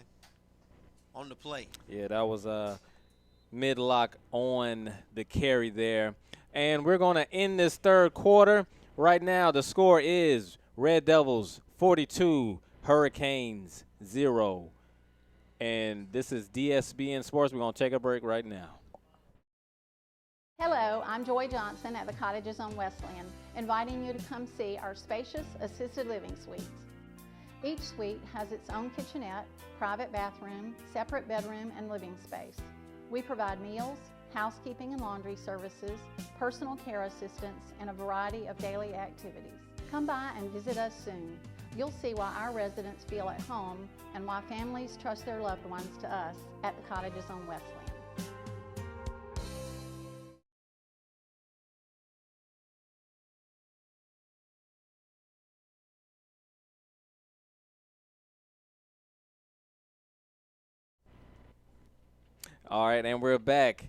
on the play. Yeah, that was a mid-lock on the carry there. And we're going to end this third quarter. Right now, the score is Red Devils 42, Hurricanes 0. And this is DSBN Sports. We're going to take a break right now. Hello, I'm Joy Johnson at the Cottages on Wesleyan, inviting you to come see our spacious assisted living suites. Each suite has its own kitchenette, private bathroom, separate bedroom, and living space. We provide meals, housekeeping and laundry services, personal care assistance, and a variety of daily activities. Come by and visit us soon. You'll see why our residents feel at home and why families trust their loved ones to us at the Cottages on Wesleyan. All right, and we're back.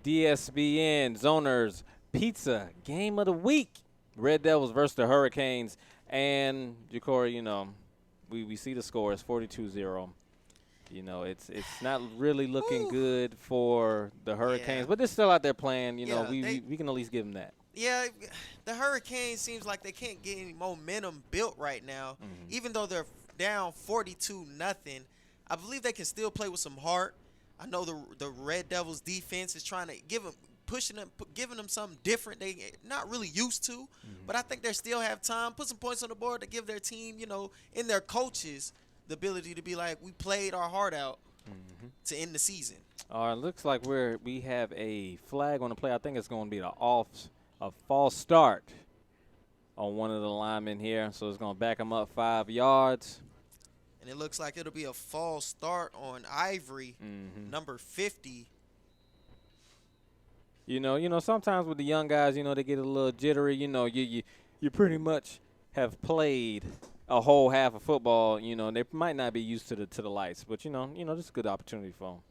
DSBN Zoners Pizza Game of the Week. Red Devils versus the Hurricanes. And, Ja'Cory, you know, we see the score. It's 42-0. You know, it's not really looking good for the Hurricanes, but they're still out there playing. You know, we can at least give them that. Yeah, the Hurricanes seems like they can't get any momentum built right now. Even though they're down 42-0, I believe they can still play with some heart. I know the Red Devils defense is trying to giving them something different they not really used to. But I think they still have time. Put some points on the board to give their team, you know, and their coaches the ability to be like, we played our heart out to end the season. All right, looks like we have a flag on the play. I think it's going to be a false start on one of the linemen here. So it's going to back him up 5 yards. And it looks like it'll be a false start on Ivory, number 50. You know, sometimes with the young guys, you know, they get a little jittery. You know, you pretty much have played a whole half of football. You know, they might not be used to the lights, but you know, this is a good opportunity for them.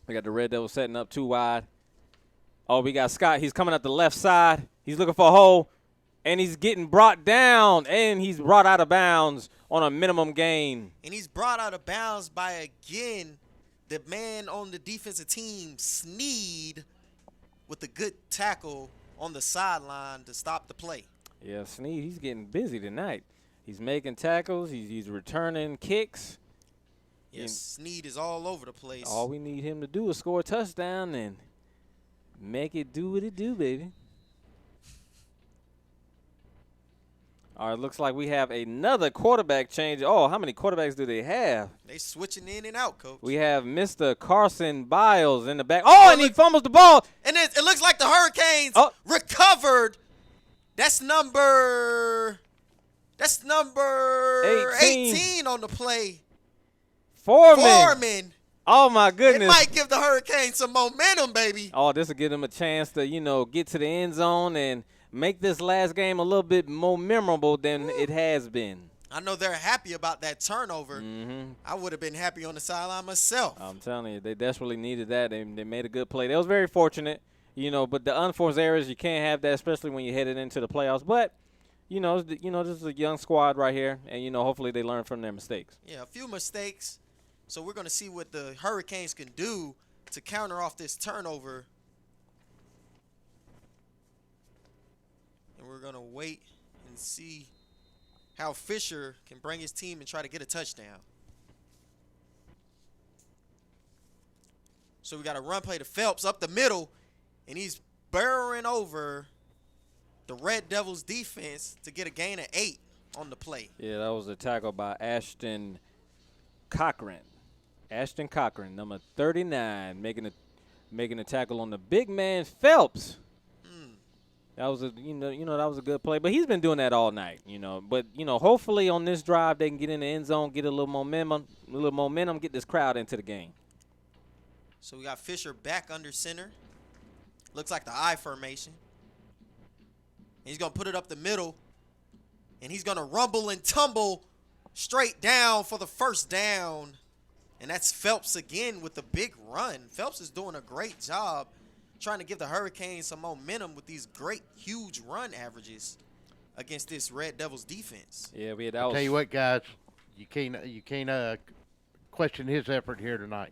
We got the Red Devils setting up 2 wide. Oh, we got Scott. He's coming up the left side. He's looking for a hole, and he's getting brought down, and he's brought out of bounds on a minimum gain. And he's brought out of bounds by, again, the man on the defensive team, Sneed, with a good tackle on the sideline to stop the play. Yeah, Sneed, he's getting busy tonight. He's making tackles. He's returning kicks. Yes, Sneed is all over the place. All we need him to do is score a touchdown and make it do what it do, baby. All right, looks like we have another quarterback change. Oh, how many quarterbacks do they have? They switching in and out, Coach. We have Mr. Carson Biles in the back. Oh, and he fumbles the ball. And it looks like the Hurricanes recovered. That's number That's number 18 on the play. Foreman. Oh, my goodness. It might give the Hurricanes some momentum, baby. Oh, this will give them a chance to, get to the end zone and make this last game a little bit more memorable than it has been. I know they're happy about that turnover. I would have been happy on the sideline myself. I'm telling you, they desperately needed that. They made a good play. They was very fortunate, but the unforced errors, you can't have that, especially when you're headed into the playoffs. But, this is a young squad right here, and, hopefully they learn from their mistakes. Yeah, a few mistakes. So we're going to see what the Hurricanes can do to counter off this turnover. And we're going to wait and see how Fisher can bring his team and try to get a touchdown. So we got a run play to Phelps up the middle, and he's burrowing over the Red Devils defense to get a gain of 8 on the play. Yeah, that was a tackle by Ashton Cochran. Ashton Cochran, number 39, making a tackle on the big man Phelps. That was that was a good play, but he's been doing that all night, But hopefully on this drive they can get in the end zone, get a little momentum, get this crowd into the game. So we got Fisher back under center. Looks like the I formation. He's gonna put it up the middle, and he's gonna rumble and tumble straight down for the first down. And that's Phelps again with the big run. Phelps is doing a great job trying to give the Hurricanes some momentum with these great, huge run averages against this Red Devils defense. Yeah, I'll tell you what, guys, you can't question his effort here tonight.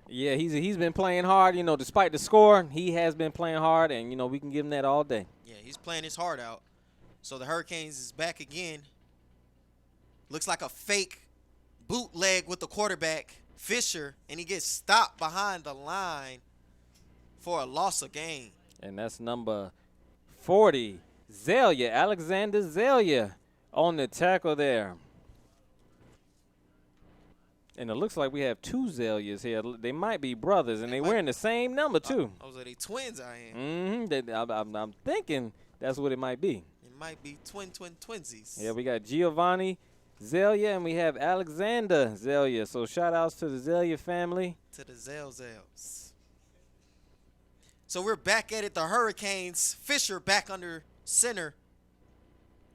Yeah, he's been playing hard. Despite the score, he has been playing hard, and we can give him that all day. Yeah, he's playing his heart out. So the Hurricanes is back again. Looks like a fake bootleg with the quarterback, Fisher, and he gets stopped behind the line for a loss of gain. And that's number 40, Zelia, Alexander Zelia, on the tackle there. And it looks like we have 2 Zelias here. They might be brothers, and they're wearing the same number, too. Those are they twins, I am. I'm thinking that's what it might be. It might be twinsies. Yeah, we got Giovanni Zelia, and we have Alexander Zelia. So shout-outs to the Zelia family. To the Zels. So we're back at it. The Hurricanes, Fisher back under center.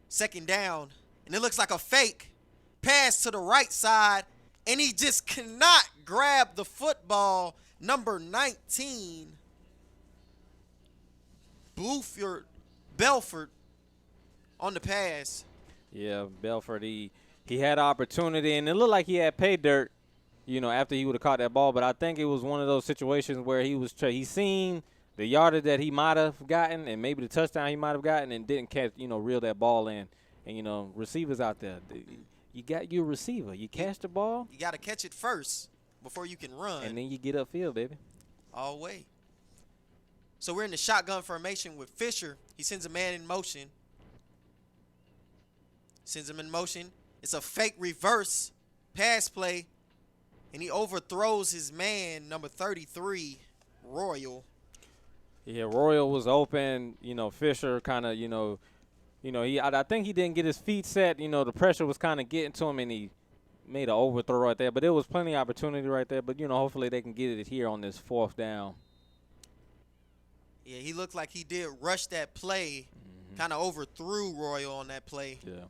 Second down. And it looks like a fake pass to the right side. And he just cannot grab the football. Number 19, Belford on the pass. Yeah, Belford, he had opportunity, and it looked like he had pay dirt, after he would have caught that ball. But I think it was one of those situations where he seen the yardage that he might have gotten and maybe the touchdown he might have gotten and didn't catch, reel that ball in. And, receivers out there, you got your receiver. You catch the ball. You got to catch it first before you can run. And then you get upfield, baby. All way. So we're in the shotgun formation with Fisher. He sends a man in motion. Sends him in motion. It's a fake reverse pass play. And he overthrows his man, number 33, Royal. Yeah, Royal was open. Fisher kind of, I think he didn't get his feet set. The pressure was kind of getting to him, and he made an overthrow right there. But there was plenty of opportunity right there. But, hopefully they can get it here on this 4th down. Yeah, he looked like he did rush that play, kind of overthrew Royal on that play. Yeah.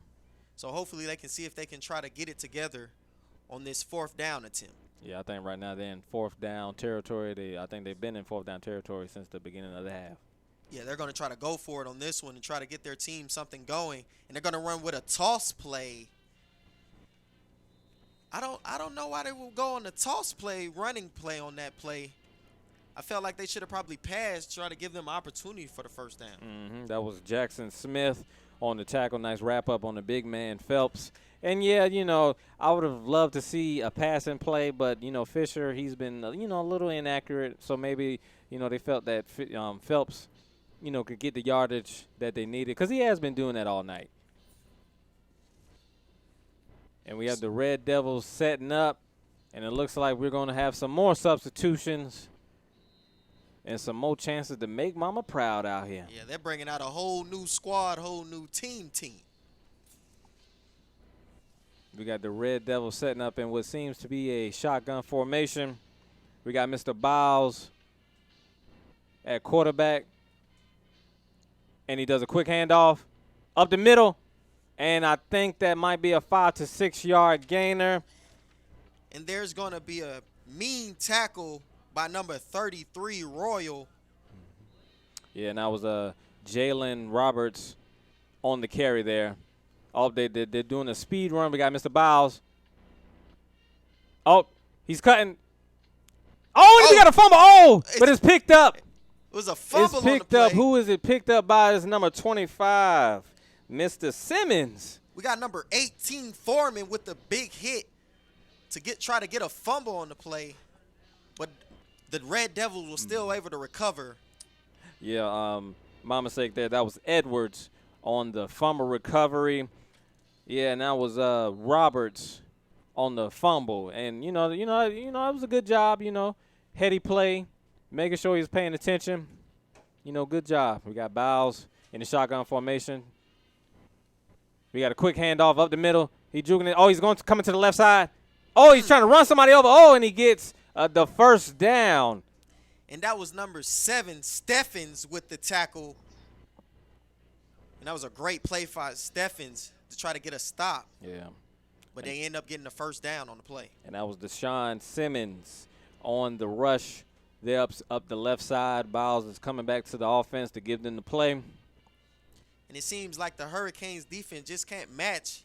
So hopefully they can see if they can try to get it together on this 4th down attempt. Yeah, I think right now they're in 4th down territory. I think they've been in 4th down territory since the beginning of the half. Yeah, they're going to try to go for it on this one and try to get their team something going. And they're going to run with a toss play. I don't know why they will go on the toss play, running play on that play. I felt like they should have probably passed, try to give them opportunity for the first down. That was Jackson Smith on the tackle. Nice wrap-up on the big man, Phelps. And, yeah, I would have loved to see a passing play, but, Fisher, he's been, a little inaccurate. So maybe, they felt that Phelps, could get the yardage that they needed because he has been doing that all night. And we have the Red Devils setting up, and it looks like we're going to have some more substitutions and some more chances to make Mama proud out here. Yeah, they're bringing out a whole new squad, whole new team. We got the Red Devils setting up in what seems to be a shotgun formation. We got Mr. Biles at quarterback. And he does a quick handoff up the middle. And I think that might be a 5 to 6 yard gainer. And there's going to be a mean tackle by number 33, Royal. Yeah, and that was Jalen Roberts on the carry there. Oh, they're doing a speed run. We got Mr. Biles. Oh, he's cutting. Oh, and he got a fumble. Oh, but it's picked up. It was a fumble It's picked on the up. play. Who is it picked up by? Is number 25, Mr. Simmons. We got number 18, Foreman, with the big hit to try to get a fumble on the play. But the Red Devils were still able to recover. Yeah, my mistake there. That was Edwards on the fumble recovery. Yeah, and that was Roberts on the fumble. And it was a good job. Heady play, making sure he's paying attention. Good job. We got Biles in the shotgun formation. We got a quick handoff up the middle. He juking it. Oh, he's going to come into the left side. Oh, he's trying to run somebody over. Oh, and he gets the first down. And that was number 7, Steffens, with the tackle. And that was a great play by Steffens to try to get a stop. Yeah. But they end up getting the first down on the play. And that was Deshaun Simmons on the rush there up the left side. Biles is coming back to the offense to give them the play. And it seems like the Hurricanes defense just can't match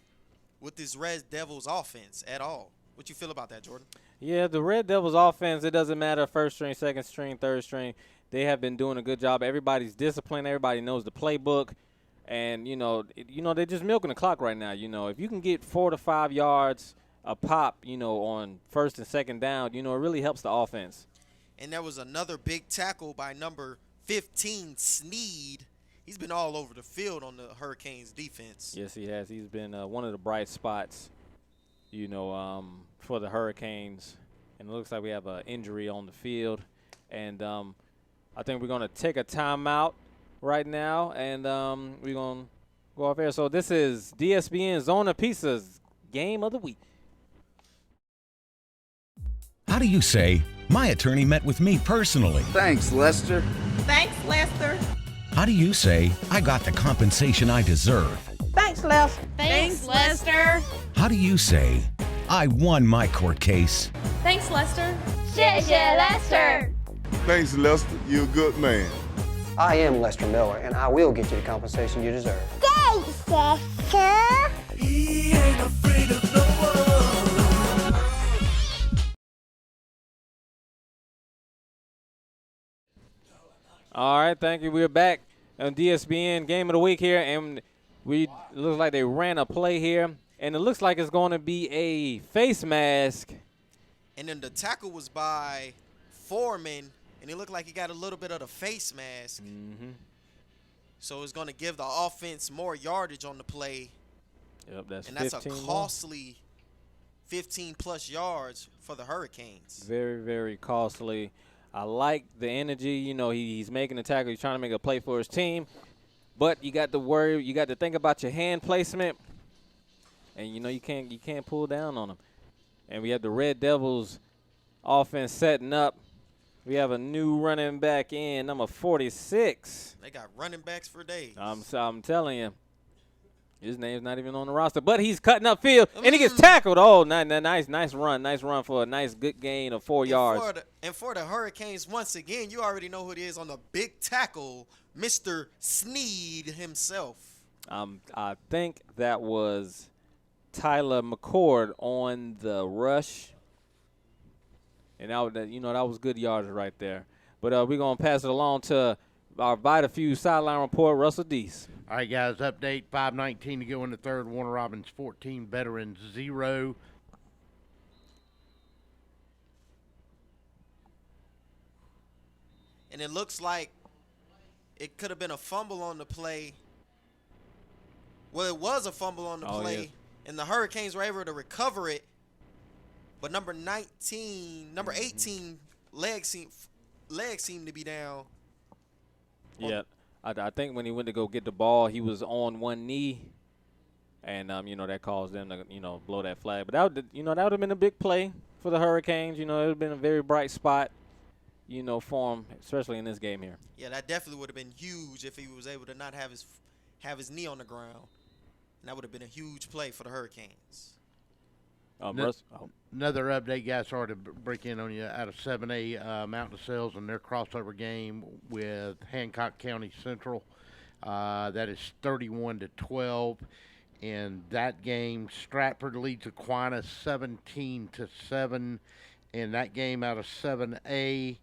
with this Red Devils offense at all. What you feel about that, Jordan? Yeah, the Red Devils offense, it doesn't matter first string, second string, third string. They have been doing a good job. Everybody's disciplined. Everybody knows the playbook. And, they're just milking the clock right now. If you can get 4 to 5 yards a pop, on first and second down, it really helps the offense. And there was another big tackle by number 15, Sneed. He's been all over the field on the Hurricanes defense. Yes, he has. He's been one of the bright spots, for the Hurricanes. And it looks like we have an injury on the field. And I think we're going to take a timeout right now, and we're going to go off air. So this is DSBN Zona Pizza's Game of the Week. How do you say, my attorney met with me personally? Thanks, Lester. Thanks, Lester. How do you say, I got the compensation I deserve? Thanks, Lester. Thanks, Lester. How do you say, I won my court case? Thanks, Lester. 谢谢 Lester. Thanks, Lester. You're a good man. I am Lester Miller, and I will get you the compensation you deserve. Thanks, Lester. He ain't afraid of no one. All right, thank you. We're back on DSBN Game of the Week here, and it looks like they ran a play here, and it looks like it's going to be a face mask. And then the tackle was by Foreman, and it looked like he got a little bit of the face mask. Mm-hmm. So it's going to give the offense more yardage on the play. Yep, that's 15 and that's a costly 15-plus yards for the Hurricanes. Very, very costly. I like the energy. He's making the tackle. He's trying to make a play for his team. But you got to worry. You got to think about your hand placement. And, you can't pull down on him. And we have the Red Devils offense setting up. We have a new running back in, number 46. They got running backs for days. I'm telling you. His name's not even on the roster. But he's cutting up field, and he gets tackled. Oh, nice run. Nice run for a nice good gain of 4 yards. And for the Hurricanes, once again, you already know who it is on the big tackle, Mr. Sneed himself. I think that was Tyler McCord on the rush. And that was good yards right there. But we're going to pass it along to our VitaFuse sideline report, Russell Deese. All right, guys, update 5:19 to go in the third. Warner Robins 14, Veterans 0. And it looks like it could have been a fumble on the play. Well, it was a fumble on the play, yes. And the Hurricanes were able to recover it. But number 18, legs seem to be down. Yeah, I think when he went to go get the ball, he was on one knee. and that caused them to blow that flag. But that would have been a big play for the Hurricanes. It would have been a very bright spot, for them, especially in this game here. Yeah, that definitely would have been huge if he was able to not have his knee on the ground. And that would have been a huge play for the Hurricanes. Another update, guys. Sorry to break in on you. Out of 7A, Mountain Sales and their crossover game with Hancock County Central. That is 31-12. In that game, Stratford leads Aquinas 17-7. In that game, out of 7A,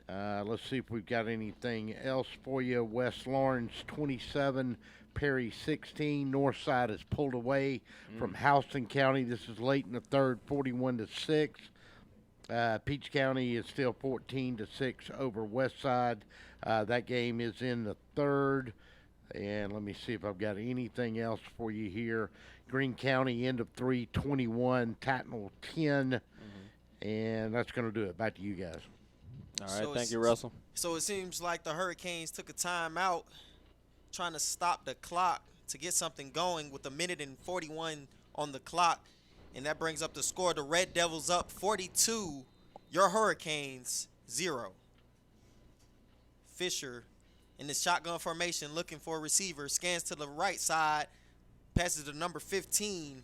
let's see if we've got anything else for you. West Lawrence 27. Perry 16. Northside is pulled away from Houston County. This is late in the third, 41-6. Peach County is still 14-6 over Westside. That game is in the third. And let me see if I've got anything else for you here. Greene County end of 3, 21. Tattnall 10. And that's going to do it. Back to you guys. All right, thank you, Russell. So it seems like the Hurricanes took a timeout trying to stop the clock to get something going with 1:41 on the clock. And that brings up the score. The Red Devils up 42. Your Hurricanes 0. Fisher in the shotgun formation looking for a receiver. Scans to the right side. Passes to number 15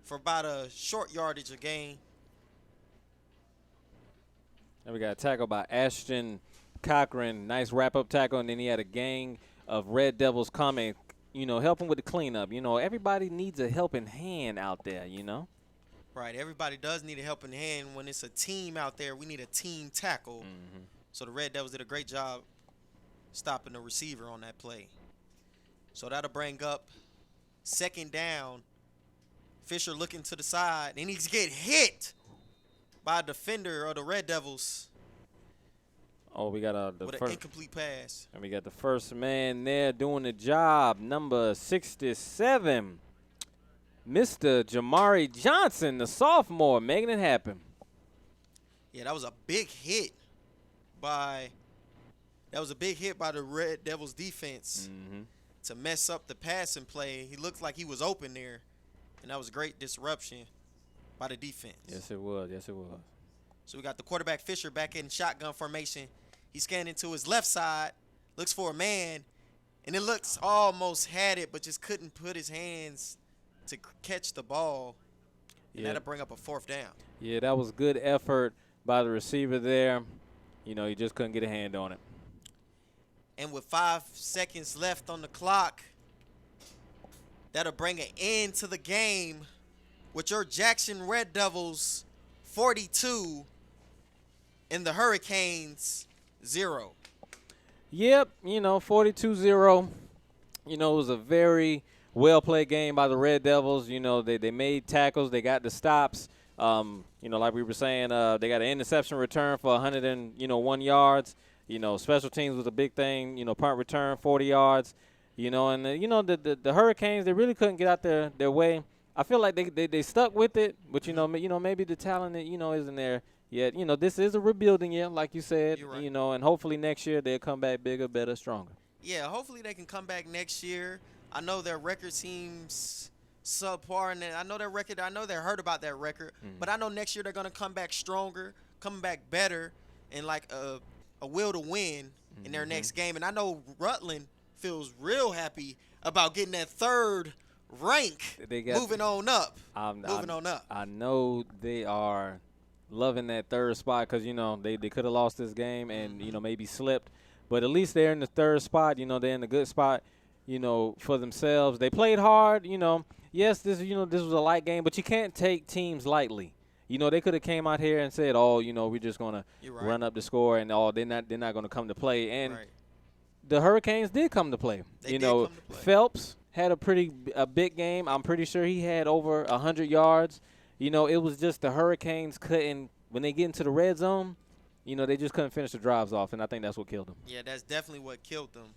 for about a short yardage a gain. And we got a tackle by Ashton Cochran. Nice wrap-up tackle, and then he had a gang of Red Devils coming, helping with the cleanup. Everybody needs a helping hand out there, Right, everybody does need a helping hand. When it's a team out there, we need a team tackle. So the Red Devils did a great job stopping the receiver on that play. So that'll bring up second down. Fisher looking to the side, and he's get hit by a defender of the Red Devils. Oh, we got with an incomplete pass. And we got the first man there doing the job, number 67, Mr. Jamari Johnson, the sophomore, making it happen. Yeah, that was a big hit by the Red Devils defense to mess up the passing play. He looked like he was open there, and that was a great disruption by the defense. Yes, it was. Yes, it was. So we got the quarterback Fisher back in shotgun formation. He's scanning to his left side, looks for a man, and it looks almost had it, but just couldn't put his hands to catch the ball. And that'll bring up a fourth down. Yeah, that was good effort by the receiver there. He just couldn't get a hand on it. And with 5 seconds left on the clock, that'll bring an end to the game with your Jackson Red Devils 42 and the Hurricanes 0. Yep, 42-0. It was a very well-played game by the Red Devils. They made tackles. They got the stops. Like we were saying, they got an interception return for 101 yards. Special teams was a big thing. Punt return, 40 yards. The Hurricanes, they really couldn't get out their way. I feel like they stuck with it, but maybe the talent isn't there yet. This is a rebuilding year, like you said. You're right. And hopefully next year they'll come back bigger, better, stronger. Yeah, hopefully they can come back next year. I know their record seems subpar, and I know their record. I know they're hurt about that record, but I know next year they're gonna come back stronger, come back better, and like a will to win in their next game. And I know Rutland feels real happy about getting that third rank, moving on up. I know they are loving that third spot because, they could have lost this game and, maybe slipped. But at least they're in the third spot. They're in a good spot, for themselves. They played hard, Yes, this was a light game, but you can't take teams lightly. They could have came out here and said, we're just going to run up the score and they're not going to come to play. And the Hurricanes did come to play. They did come to play. Phelps had a big game. I'm pretty sure he had over 100 yards. It was just the Hurricanes couldn't, when they get into the red zone, they just couldn't finish the drives off, and I think that's what killed them. Yeah, that's definitely what killed them.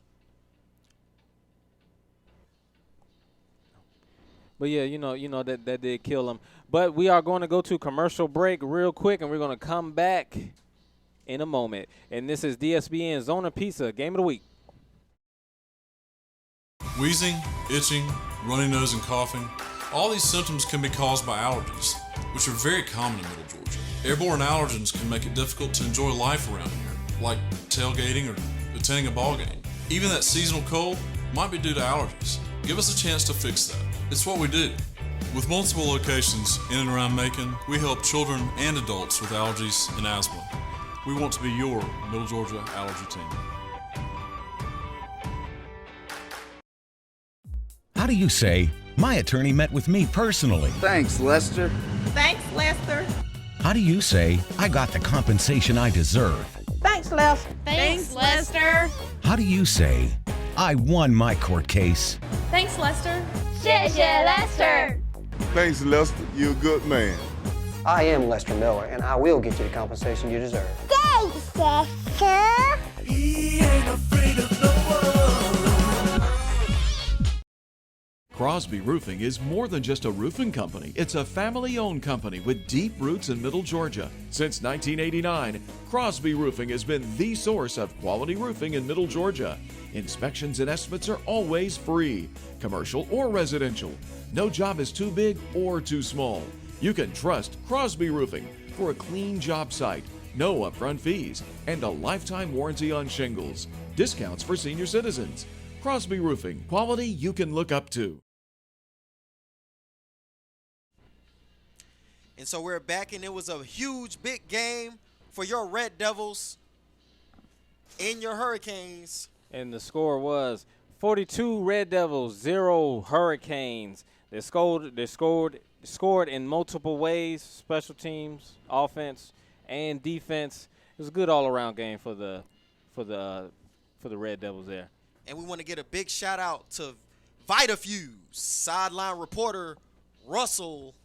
But yeah, that did kill them. But we are going to go to commercial break real quick, and we're going to come back in a moment. And this is DSBN Zona Pizza Game of the Week. Wheezing, itching, runny nose, and coughing. All these symptoms can be caused by allergies, which are very common in Middle Georgia. Airborne allergens can make it difficult to enjoy life around here, like tailgating or attending a ball game. Even that seasonal cold might be due to allergies. Give us a chance to fix that. It's what we do. With multiple locations in and around Macon, we help children and adults with allergies and asthma. We want to be your Middle Georgia allergy team. How do you say, my attorney met with me personally? Thanks, Lester. Thanks, Lester. How do you say, I got the compensation I deserve? Thanks, Lester. Thanks, Lester. How do you say, I won my court case? Thanks, Lester. 谢谢 Lester. Thanks, Lester. You're a good man. I am Lester Miller, and I will get you the compensation you deserve. Thanks, Lester. He ain't afraid of no one. Crosby Roofing is more than just a roofing company. It's a family-owned company with deep roots in Middle Georgia. Since 1989, Crosby Roofing has been the source of quality roofing in Middle Georgia. Inspections and estimates are always free, commercial or residential. No job is too big or too small. You can trust Crosby Roofing for a clean job site, no upfront fees, and a lifetime warranty on shingles. Discounts for senior citizens. Crosby Roofing, quality you can look up to. And so we're back, and it was a huge, big game for your Red Devils and your Hurricanes. And the score was 42 Red Devils, 0 Hurricanes. They scored in multiple ways, special teams, offense, and defense. It was a good all-around game for the Red Devils there. And we want to get a big shout-out to VitaFuse, sideline reporter Russell.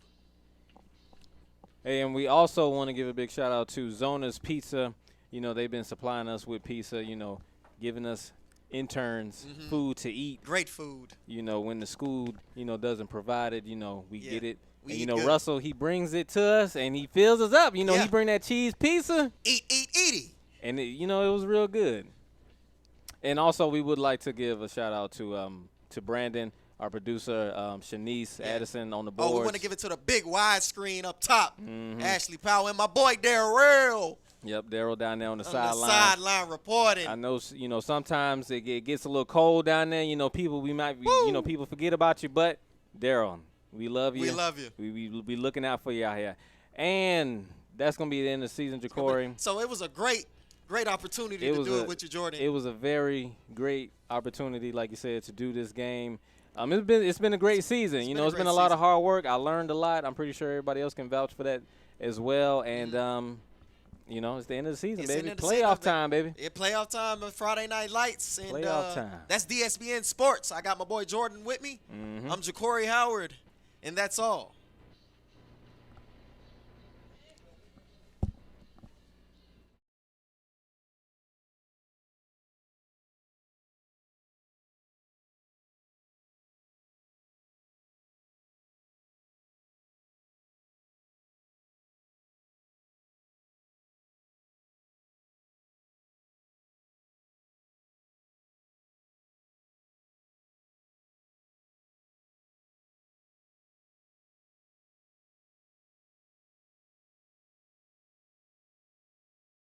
Hey, and we also want to give a big shout-out to Zona's Pizza. You know, they've been supplying us with pizza, you know, giving us interns food to eat. Great food. You know, when the school, you know, doesn't provide it, you know, we get it. We and, eat you know, good. Russell, he brings it to us, and he fills us up. You know, he bring that cheese pizza. Eat. And, you know, it was real good. And also, we would like to give a shout-out to Brandon, our producer, Shanice Addison on the board. Oh, we want to give it to the big wide screen up top. Ashley Powell and my boy Darrell. Yep, Daryl down there on the The sideline. sideline reporting. I know, you know, sometimes it gets a little cold down there. You know, people people forget about you, but Daryl, we love you. We love you. We'll be looking out for you out here. And that's going to be the end of the season, Ja'Cory. So it was a great opportunity to do it with you, Jordan. It was a very great opportunity, like you said, to do this game. It's been a great season. You know, it's been a lot of hard work. I learned a lot. I'm pretty sure everybody else can vouch for that as well. And, you know, it's the end of the season, baby. Playoff time, baby. It's playoff time, Friday Night Lights. And, playoff time. That's DSBN Sports. I got my boy Jordan with me. I'm Ja'Cory Howard, and that's all.